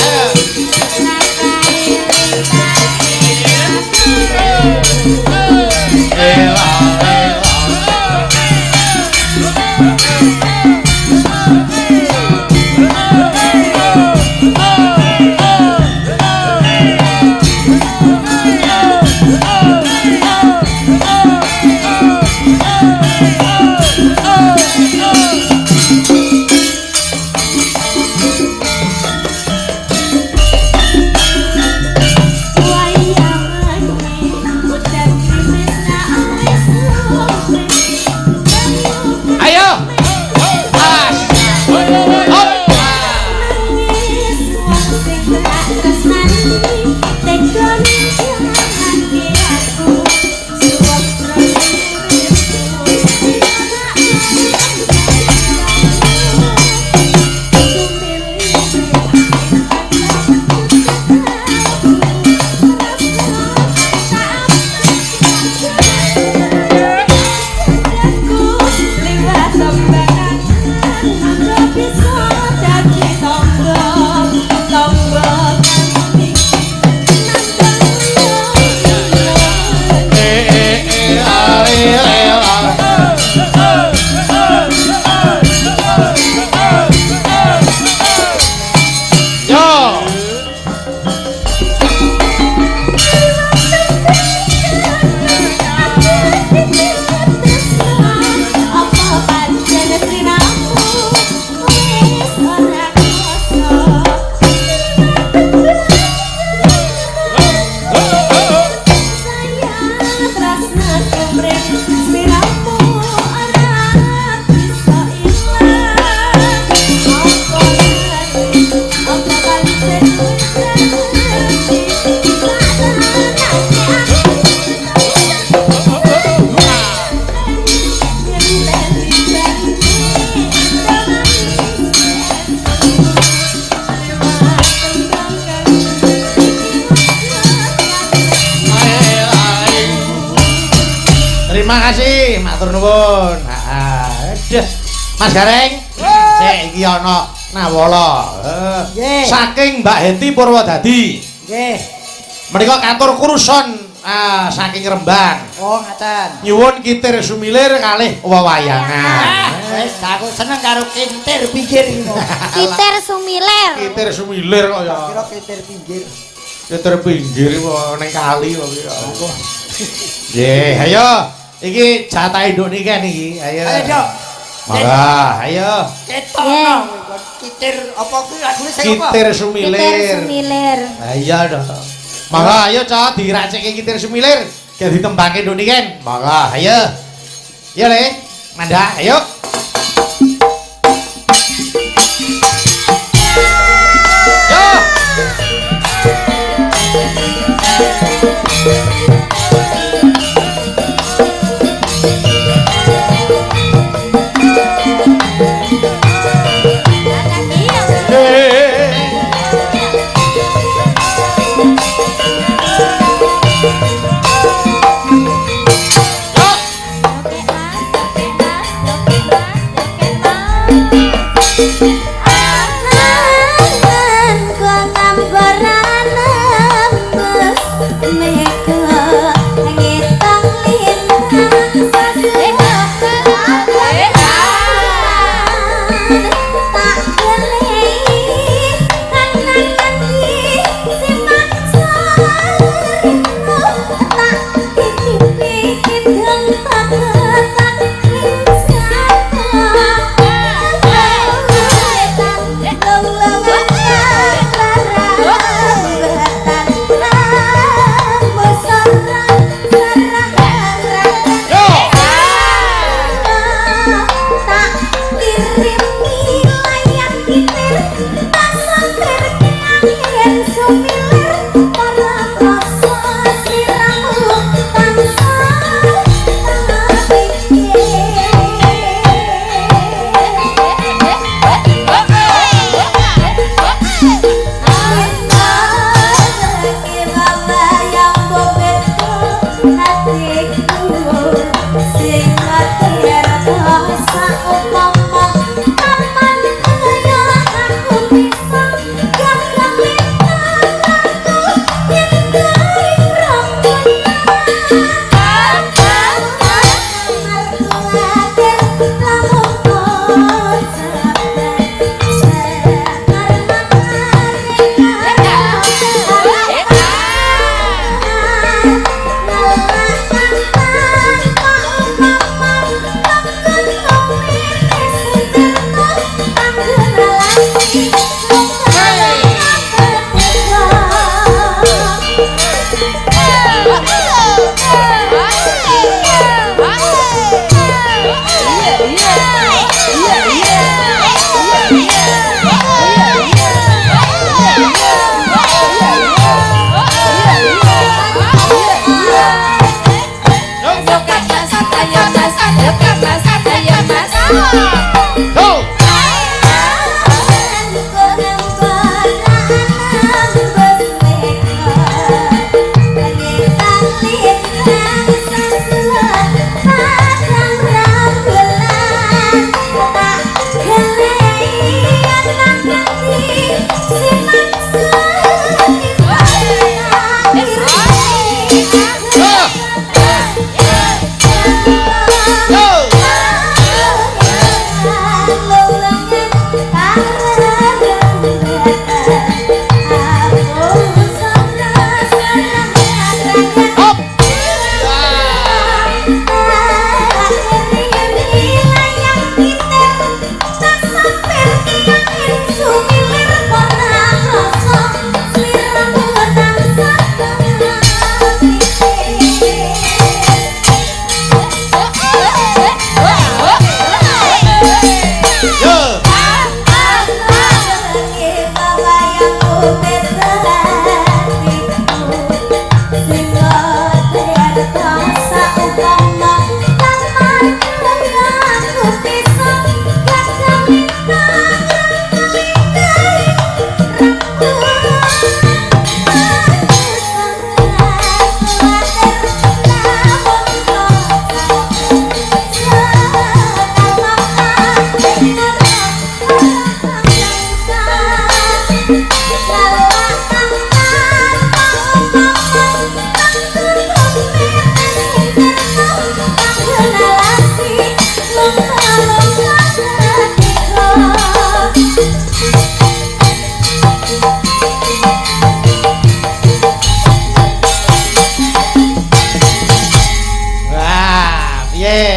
Terima kasih, matur nuwun. Aduh, Mas Gareng. Sik iki ana nawala. Saking Mbak Henti Purwodadi. Nggih. Menika katur kuruson saking Rembang. Oh, ngaten. Nyuwun Kitir Sumilir kalih wewayangan. Wis aku seneng karo kintir pinggir iki. Kitir Sumilir. Kitir Sumilir kok ya. Kira kintir pinggir. Kitir pinggir kok ning kali kok iki. Nggih, ayo. Iki jatah induk niken iki. Ayo. Ayo, Dok. Mangga, ayo. Ketokno kitir apa kuwi lagune sing apa? Kitir Sumilir. Kitir Sumilir. Iya dong. Mangga ayo Cok diracekke Kitir Sumilir. Ge ditembangke nduk niken. Mangga, ayo. Yo Le, Manda, ayo. Yo.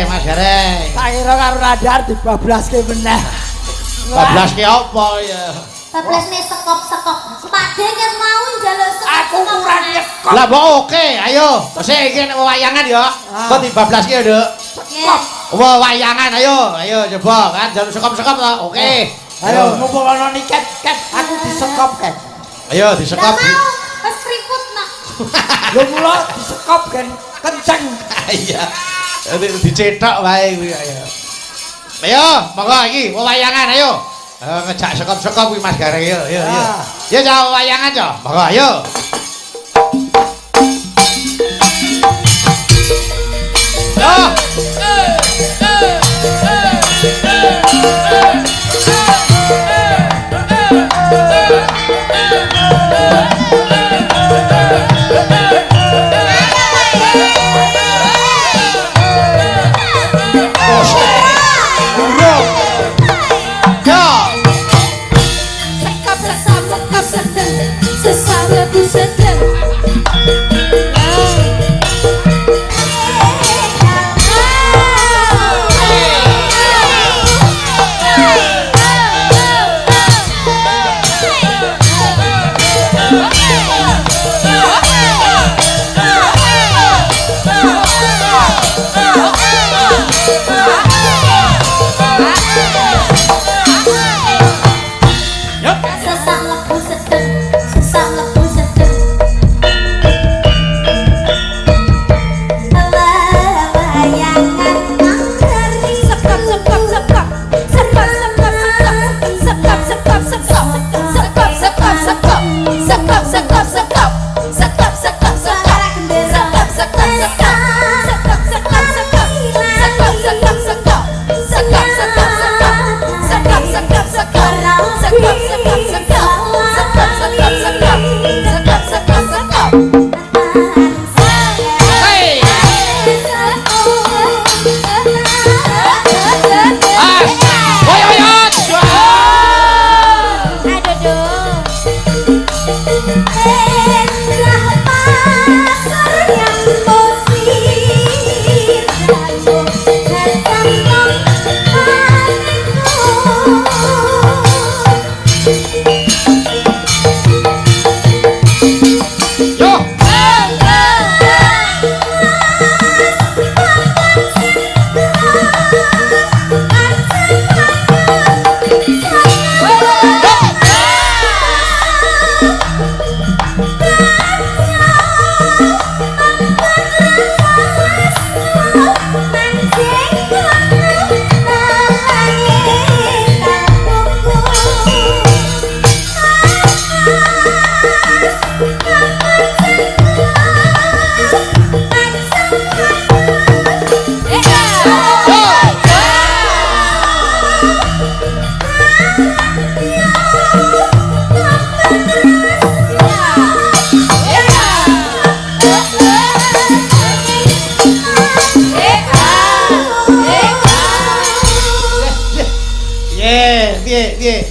Mas Gareng. Tak kira karo radar dibablaske meneh. Bablaske apa ya? Bablasne sekop-sekop. Pakde yen mau njaluk sekop. Aku kurang nyekop. Lah mbok oke, ayo. Sik iki nek wayangan ya. Kok dibablaske ya, Nduk? Nggih. Wayangan ayo, ayo coba kan jalur sekop-sekop ta. Oke. Ayo mumpung ana niket, aku disekop kan. Ayo disekop. Nggak mau. Wes keriput nak. Lho mula disekop kan kenceng. Iya. Dicetok wae kuwi ayo. Ayo, monggo iki wayangan ayo. Ngejak sekop-sekop kuwi Mas Gareng yo, yo, yo. Ya jauh wayangan yo. Monggo ayo.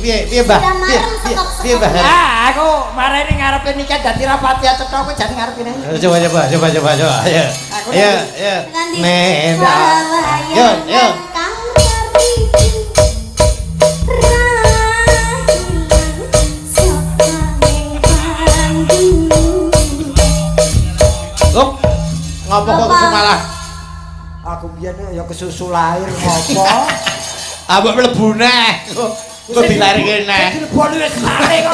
Piye Mbah? Piye Mbah? Ah, aku marani ngarepe nikah dadi rapati cetha kowe jane ngarepine. Coba. Ayo. Ayo. Mena. Yo. Lho, ngopo kok malah? Aku biyen ya kesusu lahir ngopo? Ambek mlebu neh. Kok dilari kene. Dileboni wis sare kok.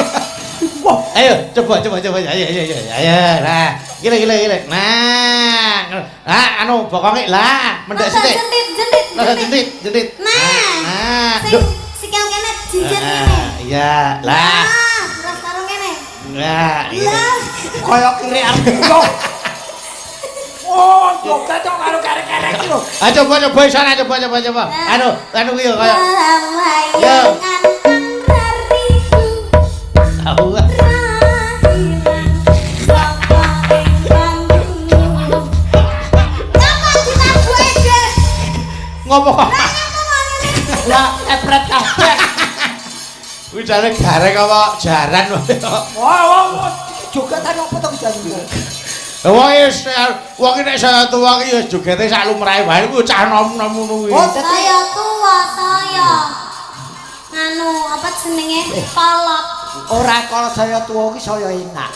Wah, ayo coba. Ayo. Nah, gile. Nah, anu bokonge lah, mendek sithik. Jentit. Nah. Sikil kene jinjit kene. Iya, lah. Terus karo kene. Nah, iya. Kaya kiri arep yo. Oh, kok cocok karo karek-karek iki lho. Ah coba isane coba. Anu kuwi yo kaya. Yo. Tahu. Ngopo kok? Lah epret kabeh. Kuwi jane gareng apa jaran wae. Wah, jogatan opo to jane? Wong nek saya tuwa ki ya jogete sak lumrahe wae kuwi cah nom-nom ngono kuwi. Oh, dadi Saya tua saya. Anu apa jenenge? Kolot. ora kalau saya tua ki saya enak.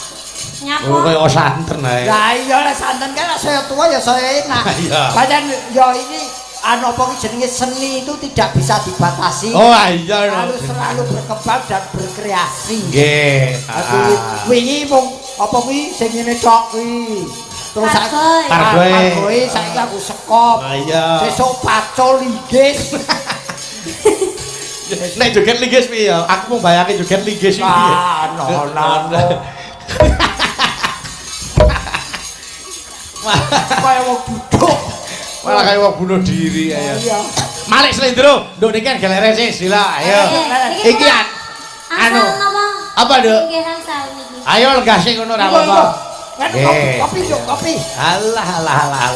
Nyapa? Oh kaya santen ae. Lah iya lek santen kan saya tua ya saya enak. Iya. Padahal ya ini anu apa ki jenenge seni itu tidak bisa dibatasi. Oh iya. Harus selalu berkembang dan berkreasi. Nggih. Aku wingi mung apa kuwi sing ngene tok kuwi. Terus Pargoy. Pargoy saiki aku sekop. Iya. Sesuk pacul linggis. Nek joget linggis piye ya? Aku mau bayangke joget linggis piye. Ah, no. Kaya wong duduk. Malah kaya wong bunuh diri ya. Iya. Malik Slendro, nduk niki galere sih, sila. Ayo. Iki anu. Apa, Nduk? Nggih asal niki. Ayo lenggah sing ngono ra apa-apa. Kopi. Alah.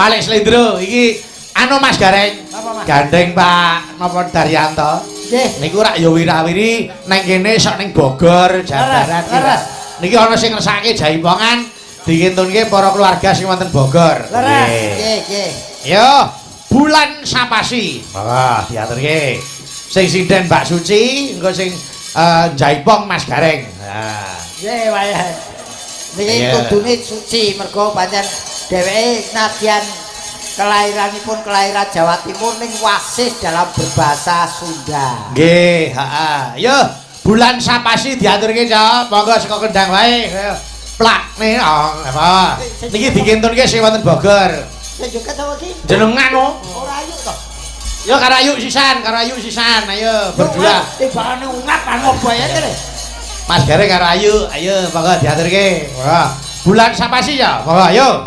Malik Slendro iki anu Mas Gareng. Apa, Mas? Gandeng Pak napa Daryanto. Nggih. Niku rak ya wirawiri nang kene sok ning Bogor, Jawa Barat. Leres. Niki ana sing ngersake jaipongan dikintunke para keluarga sing wonten Bogor. Leres. Nggih. Nggih. Yo, bulan Sapasi. Monggo diaturke. Sing sinden Mbak Suci, engko sing jaipong Mas Gareng. Nah. Nggih, wae. Niki Iya. kudune suci mergo pancen dheweke nadyan kelahiran Jawa Timur ning Wasis dalam berbahasa Sunda. Nggih, heeh. Yo, bulan Sapasi diaturke, Cok. Monggo saka kendang wae. Plak nih, apa? Niki dikintunke sing wonten Bogor. Saya juga sama ki. Jenengan oh. Ora ayu to. Yo karo ayu sisan. Ayo berdua. Tibane ungap kan oboe kene. Mas Gareng karo ayu, ayo monggo diaturke. Monggo. Bulan Sapasi ya. Monggo ayo.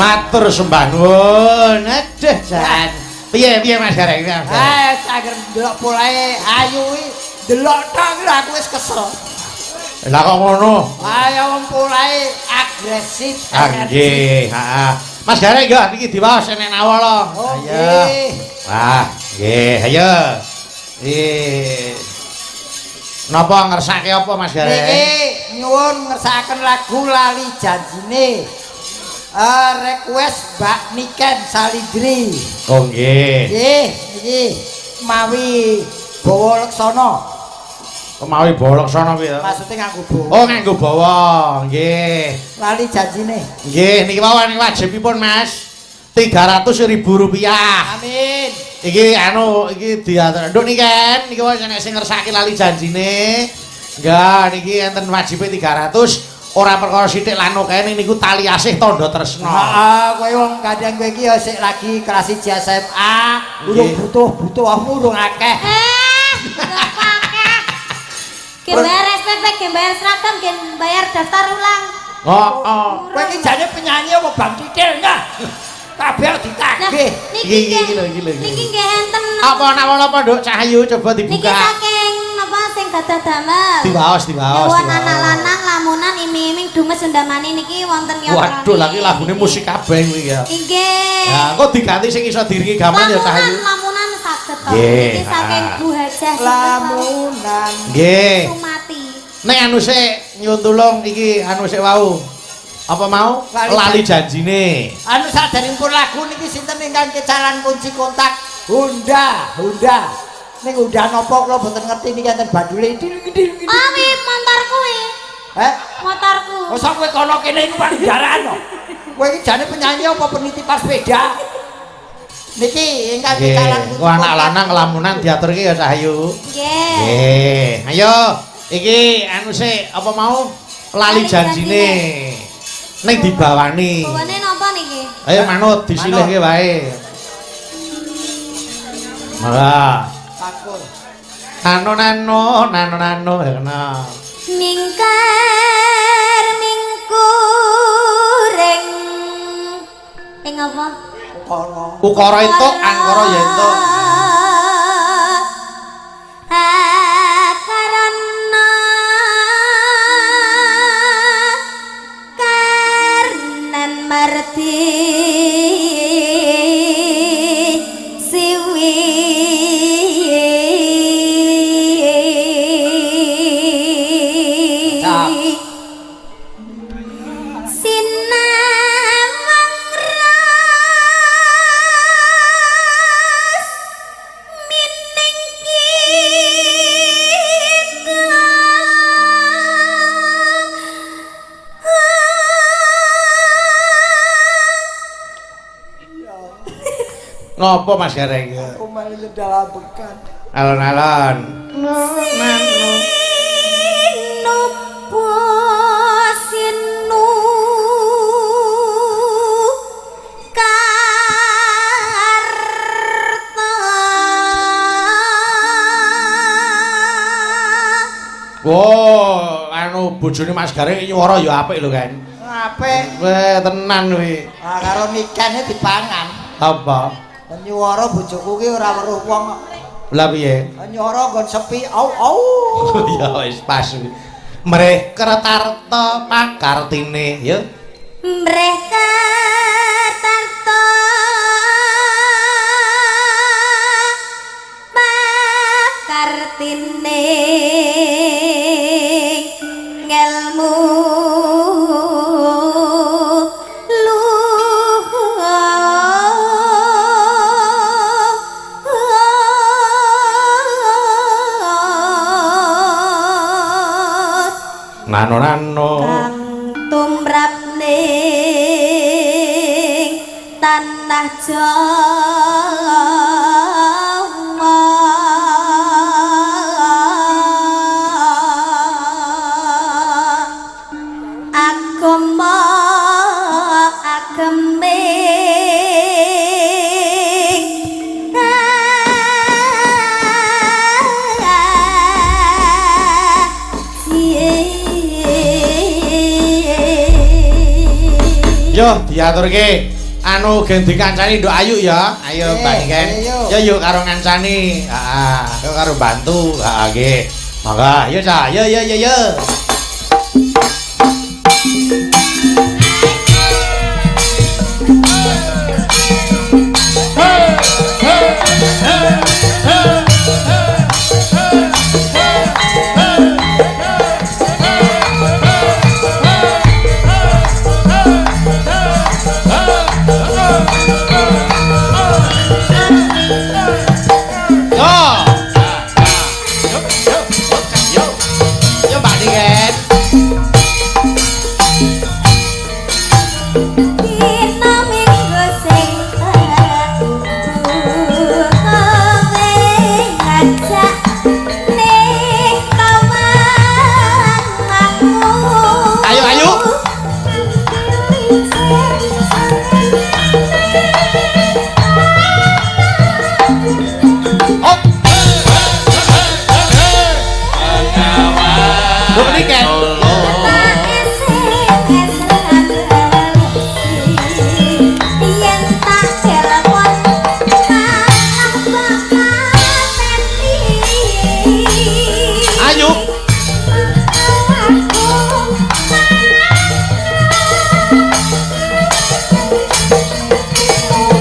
Matur sembah nuwun. Aduh, Jan. Piye Mas Gareng? Sager ndelok polahe ayu iki delok tok aku wis kesel. Lah kok ngono? Ya wong polahe agresif. Nggih, heeh. Mas Gareng nggih niki diwaos nek nawala. Ayo. Wah, nggih, ayo. Napa ngersake apa Mas Gareng? Niki nyuwun ngersakaken lagu Lali Janjine. Request Mbak Niken Salidri. Oh nggih. Nggih, niki mawi bawa leksana. Kemawi bawa leksana piye? Maksude nganggo bawa. Oh, nganggo bawa. Nggih. Lali Janjine. Nggih, niki mawon wajibipun Mas. 300.000 rupiah. Amin. Iki iki diatur. Nduk Niken, niki wong sing ngersake Lali Janjine. Enggak, niki enten wajibe 300. Ora perkara sithik lan kene niku tali asih tandha tresna. Heeh, kowe wong kadang kowe iki ya sik lagi kelas 1 SMA, urung butuh urung akeh. Bayar SPP, bayar seragam, bayar daftar ulang. Kowe iki jane penyanyi apa Bang Titil enggak? Kabeh ditagih. Iki lho. Niki nggih enten. Apa napa Nduk Cahyu coba dibuka. Niki saking napa sing gadah damel. Diwaos. Nyuwun anak lanang lamunan iming-iming dumes undamani niki wonten ya. Waduh, lagi lagune musik kabeh kuwi ya. Nggih. Ya, kok diganti sing iso diringi gaman ya Cahyu. Lamunan saged to. Nggih. Niki saking Bu Hajah Lamunan. Nggih. Sumati. Nek anu sik nyuwun tulung iki anu sik wau. Apa mau? Lali Janjine. Anu saderengipun lagu niki sinten ingkang kecalan kunci kontak? Honda. Ning Honda napa kula mboten ngerti niki enten bandule. Oh, wi motor kuwi. Motorku. Oh, sak kowe kono kene iku pandaran to. Kowe iki jane penyanyi apa penitipan sepeda? Niki ingkang kecalan kunci. Wah, anak lanang lamunan diaturke ya Cahyu. Nggih. Nggih. Ayo, iki anu sik apa mau? Lali Janjine. Ning dibawani. Bawane napa niki? Ayo manut disilihke wae. Malah. Takut. Nano kena. Mingkar mingkuring. Ing apa? Ukara entuk, angkara ya entuk. Karena karnen merti siwi Ngopo Mas Gareng? Aku malah dalam bekan. Alon-alon. Nopo sinu karta. Wow, anu bojone Mas Gareng nyuwara ya apik lho kan. Apik. Weh, tenan kuwi. Ah karo nikane dipangan. Apa? Nyuwara bojoku ki ora weruh wong. Lah piye? Nyuwara nggon sepi au. Ya wis pas kuwi. Mreh Kertarta pakartine ya. Mreh Kertarta pakartine ngelmu Nano-nano kang tumrap ning tanah Jawa agama ageming yo diaturke anu gen dikancani nduk ayu ya. Ayo Mbak Niken. Ya yuk karo ngancani. Heeh, yo karo bantu. Heeh nggih. Mangga, yo Cak. Yo. Yo Mbak Niken. dina minggu sing kowe ngajak ning kawanganku. Ayo. Oh. Mbak Niken. Yen tak telepon malah bapak teti. Ayo.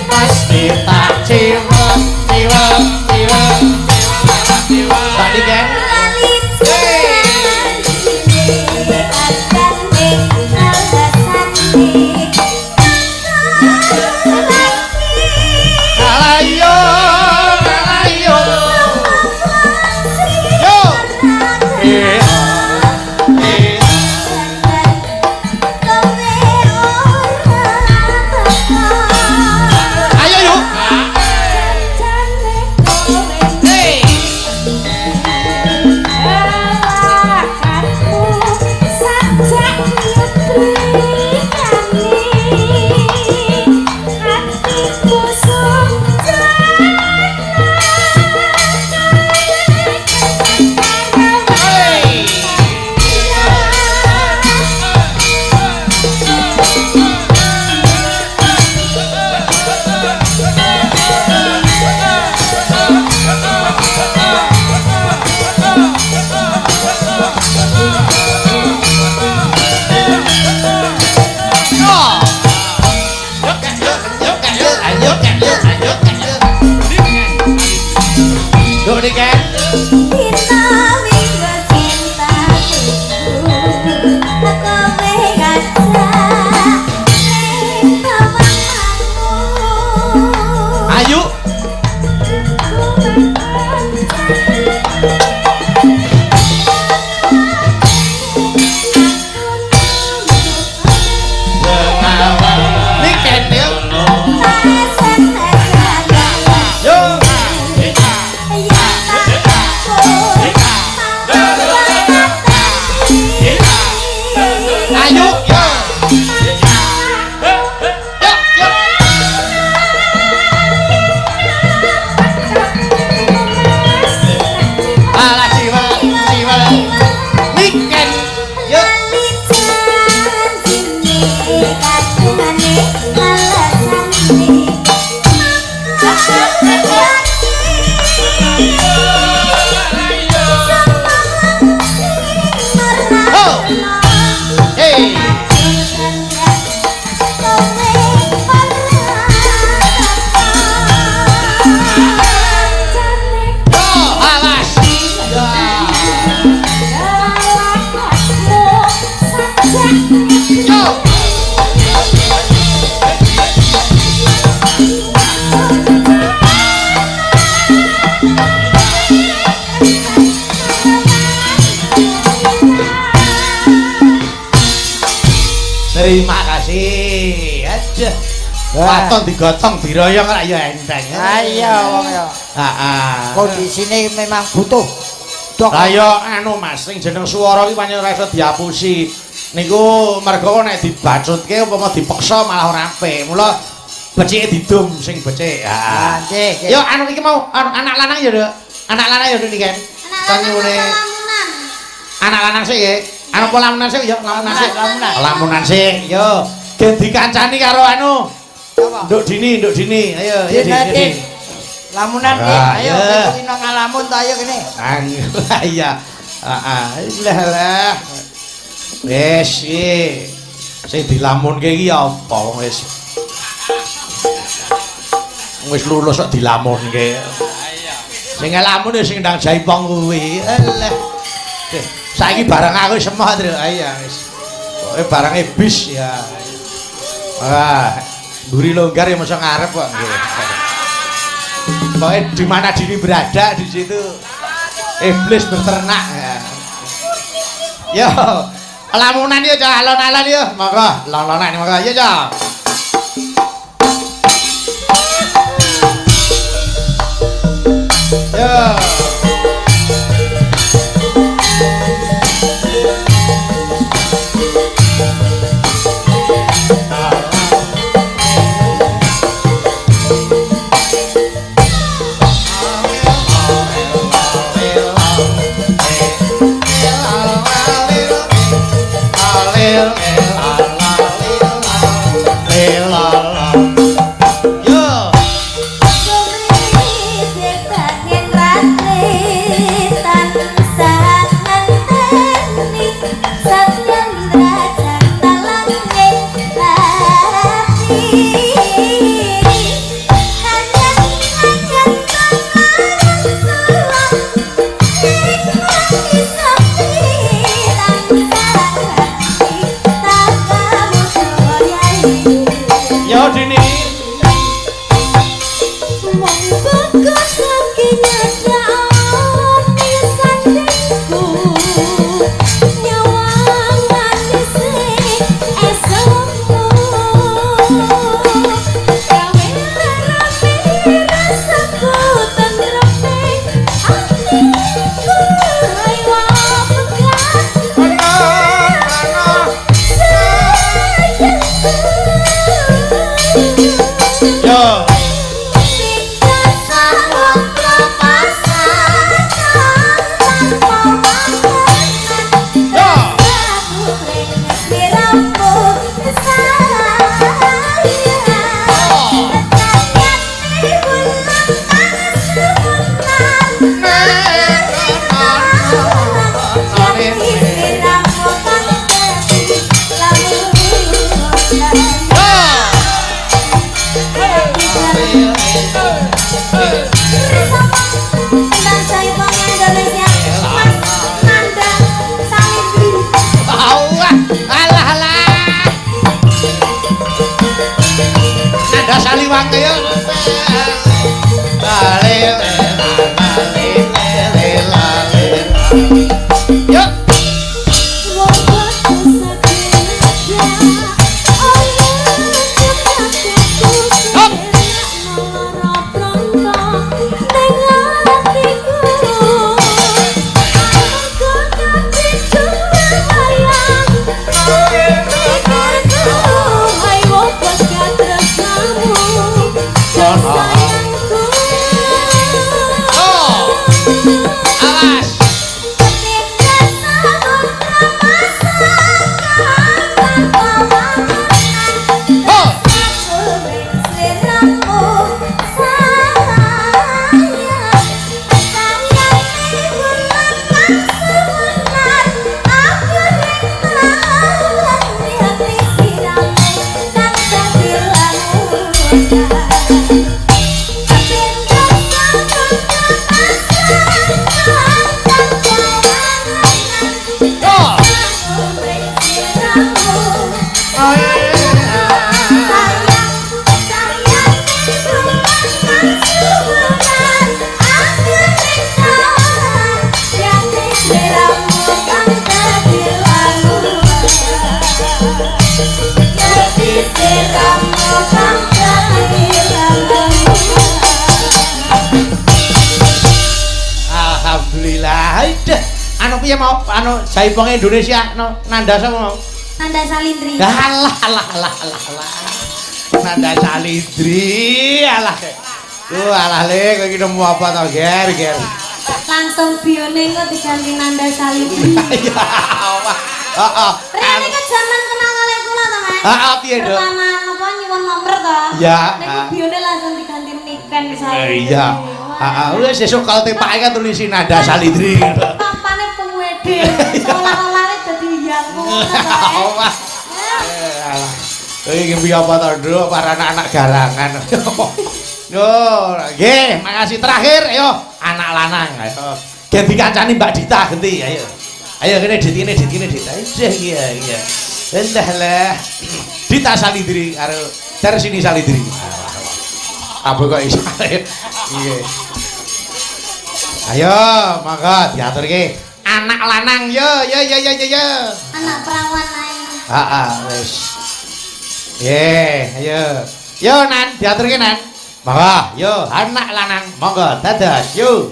Pasti tak ciwek. Mbak Niken. Alayo. Yo. Ayo yuk. Terima kasih. Aduh. Waton digotong diroyong ora ya enteng. Ayo wong ya. Heeh. Kondisine memang butuh. Dok. Lah ya anu Mas, sing jeneng swara iki pancen ora iso diapusi. Niku mergo nek dibacutke upama dipeksa malah ora apik. Mula becike didum sing becik. Heeh. Nggih. Yo anu iki mau anak lanang ya, Dok. Anak lanang ya niki kan. Tanyune. Anak lanang sik nggih. Anu apa lamunan sik ya, lamunan sik. Lamunan sik. Yo, gen dikancani karo anu. Nduk Dini. Ayo, Dini. Lamunan iki, ayo kita ngalamun ta ayo kene. Iya. Lah. Wes iki. Sing dilamunke iki apa wong wis. Wis lulus kok dilamunke. Sing ngelamun ya sing ndang jaipong kuwi. Alah. Saiki barang aku semua Tru. Iya wis. Pokoke barange bis ya. Mburi longgar ya masa ngarep kok nggih. Pokoke di mana Dini berada di situ iblis berternak ya. Yo, lamunan yo Cak, alon-alon yo. Monggo, lon-lonan monggo yo Cak. Yo. Anu piye mau anu Jaipong Indonesia no Nanda sapa mau? Nanda Salindri. Alah. Nanda Salindri, alah. Alah le kowe iki nemu apa to, Ger? Langsung bione kok diganti Nanda Salindri. Ya Allah. Heeh. Rene kan zaman kenal kali kula to, Mas. Heeh, piye, Dok? Pertama apa nyuwun nomor to? Ya. Nek bione langsung diganti Niken Salindri. Iya. Heeh, wis sesuk kalau tepake kan tulisi Nanda Salindri. Pampane pengwede. Seolah-olah dadi yangku. Allah. Alah. Iki piye apa to, Dok? Para anak-anak garangan. Yo, nggih, makasih terakhir ayo anak lanang ayo. Ganti kancane Mbak Dita genti ayo. Ayo kene Dit. Iya. Endah lah. Dita Salindri karo Tersini Salindri. Apa kok iso? Iya. Ayo, monggo diaturke anak lanang yo. Anak perawan ae. Heeh, wis. Ayo. Yo Nan, diaturke Nan. Monggo, yo anak lanang, monggo dados yo.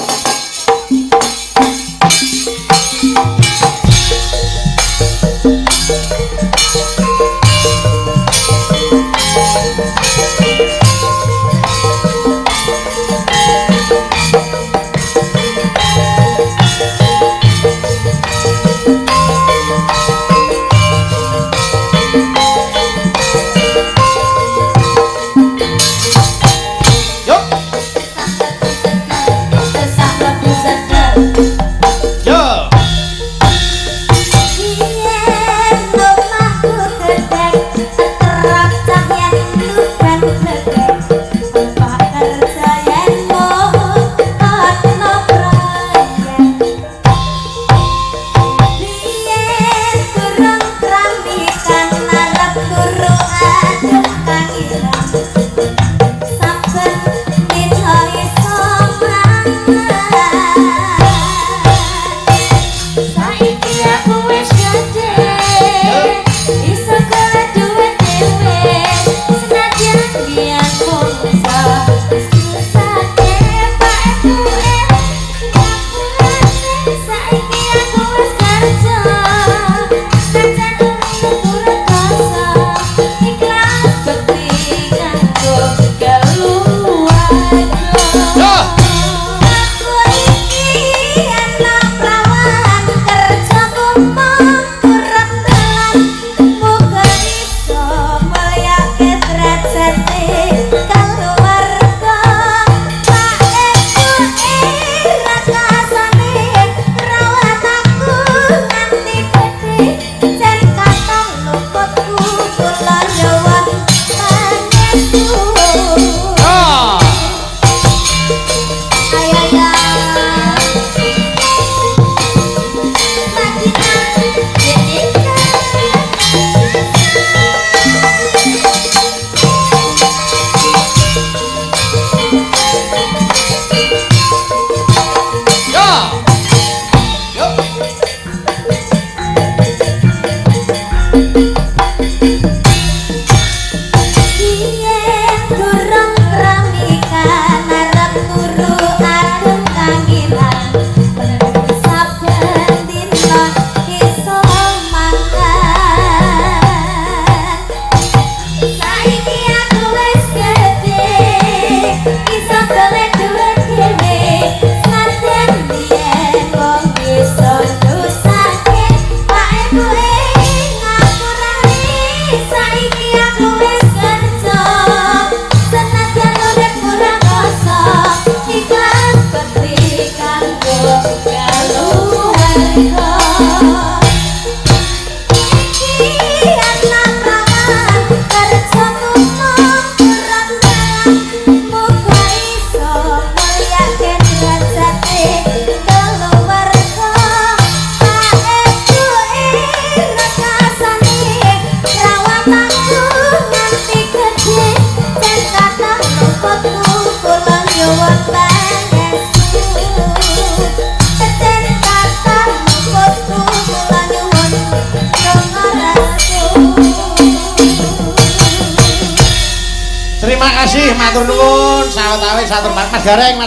Terima kasih matur nuwun sawetawis satur Mas Gareng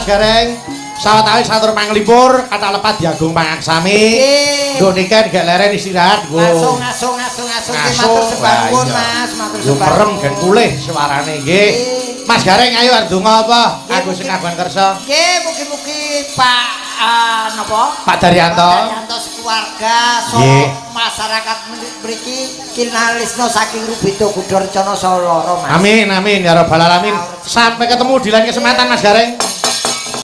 Sawetawis satur panglipur kata lepat diagung pangaksami. Nggo niken gak leren istirahat nggo. Ngasung ki matur sebangun Mas, matur sebangun. Merem gen pulih suarane nggih. Mas Gareng ayo ndonga apa? Aku sing kagungan kersa. Nggih, mugi-mugi Pak napa? Pak Daryanto. Pak Daryanto sekeluarga saha masyarakat mriki kinalisna saking Rubito Gudarjana saha lara Mas. Amin amin ya rabbal alamin. Sampai ketemu di lain kesempatan Mas Gareng.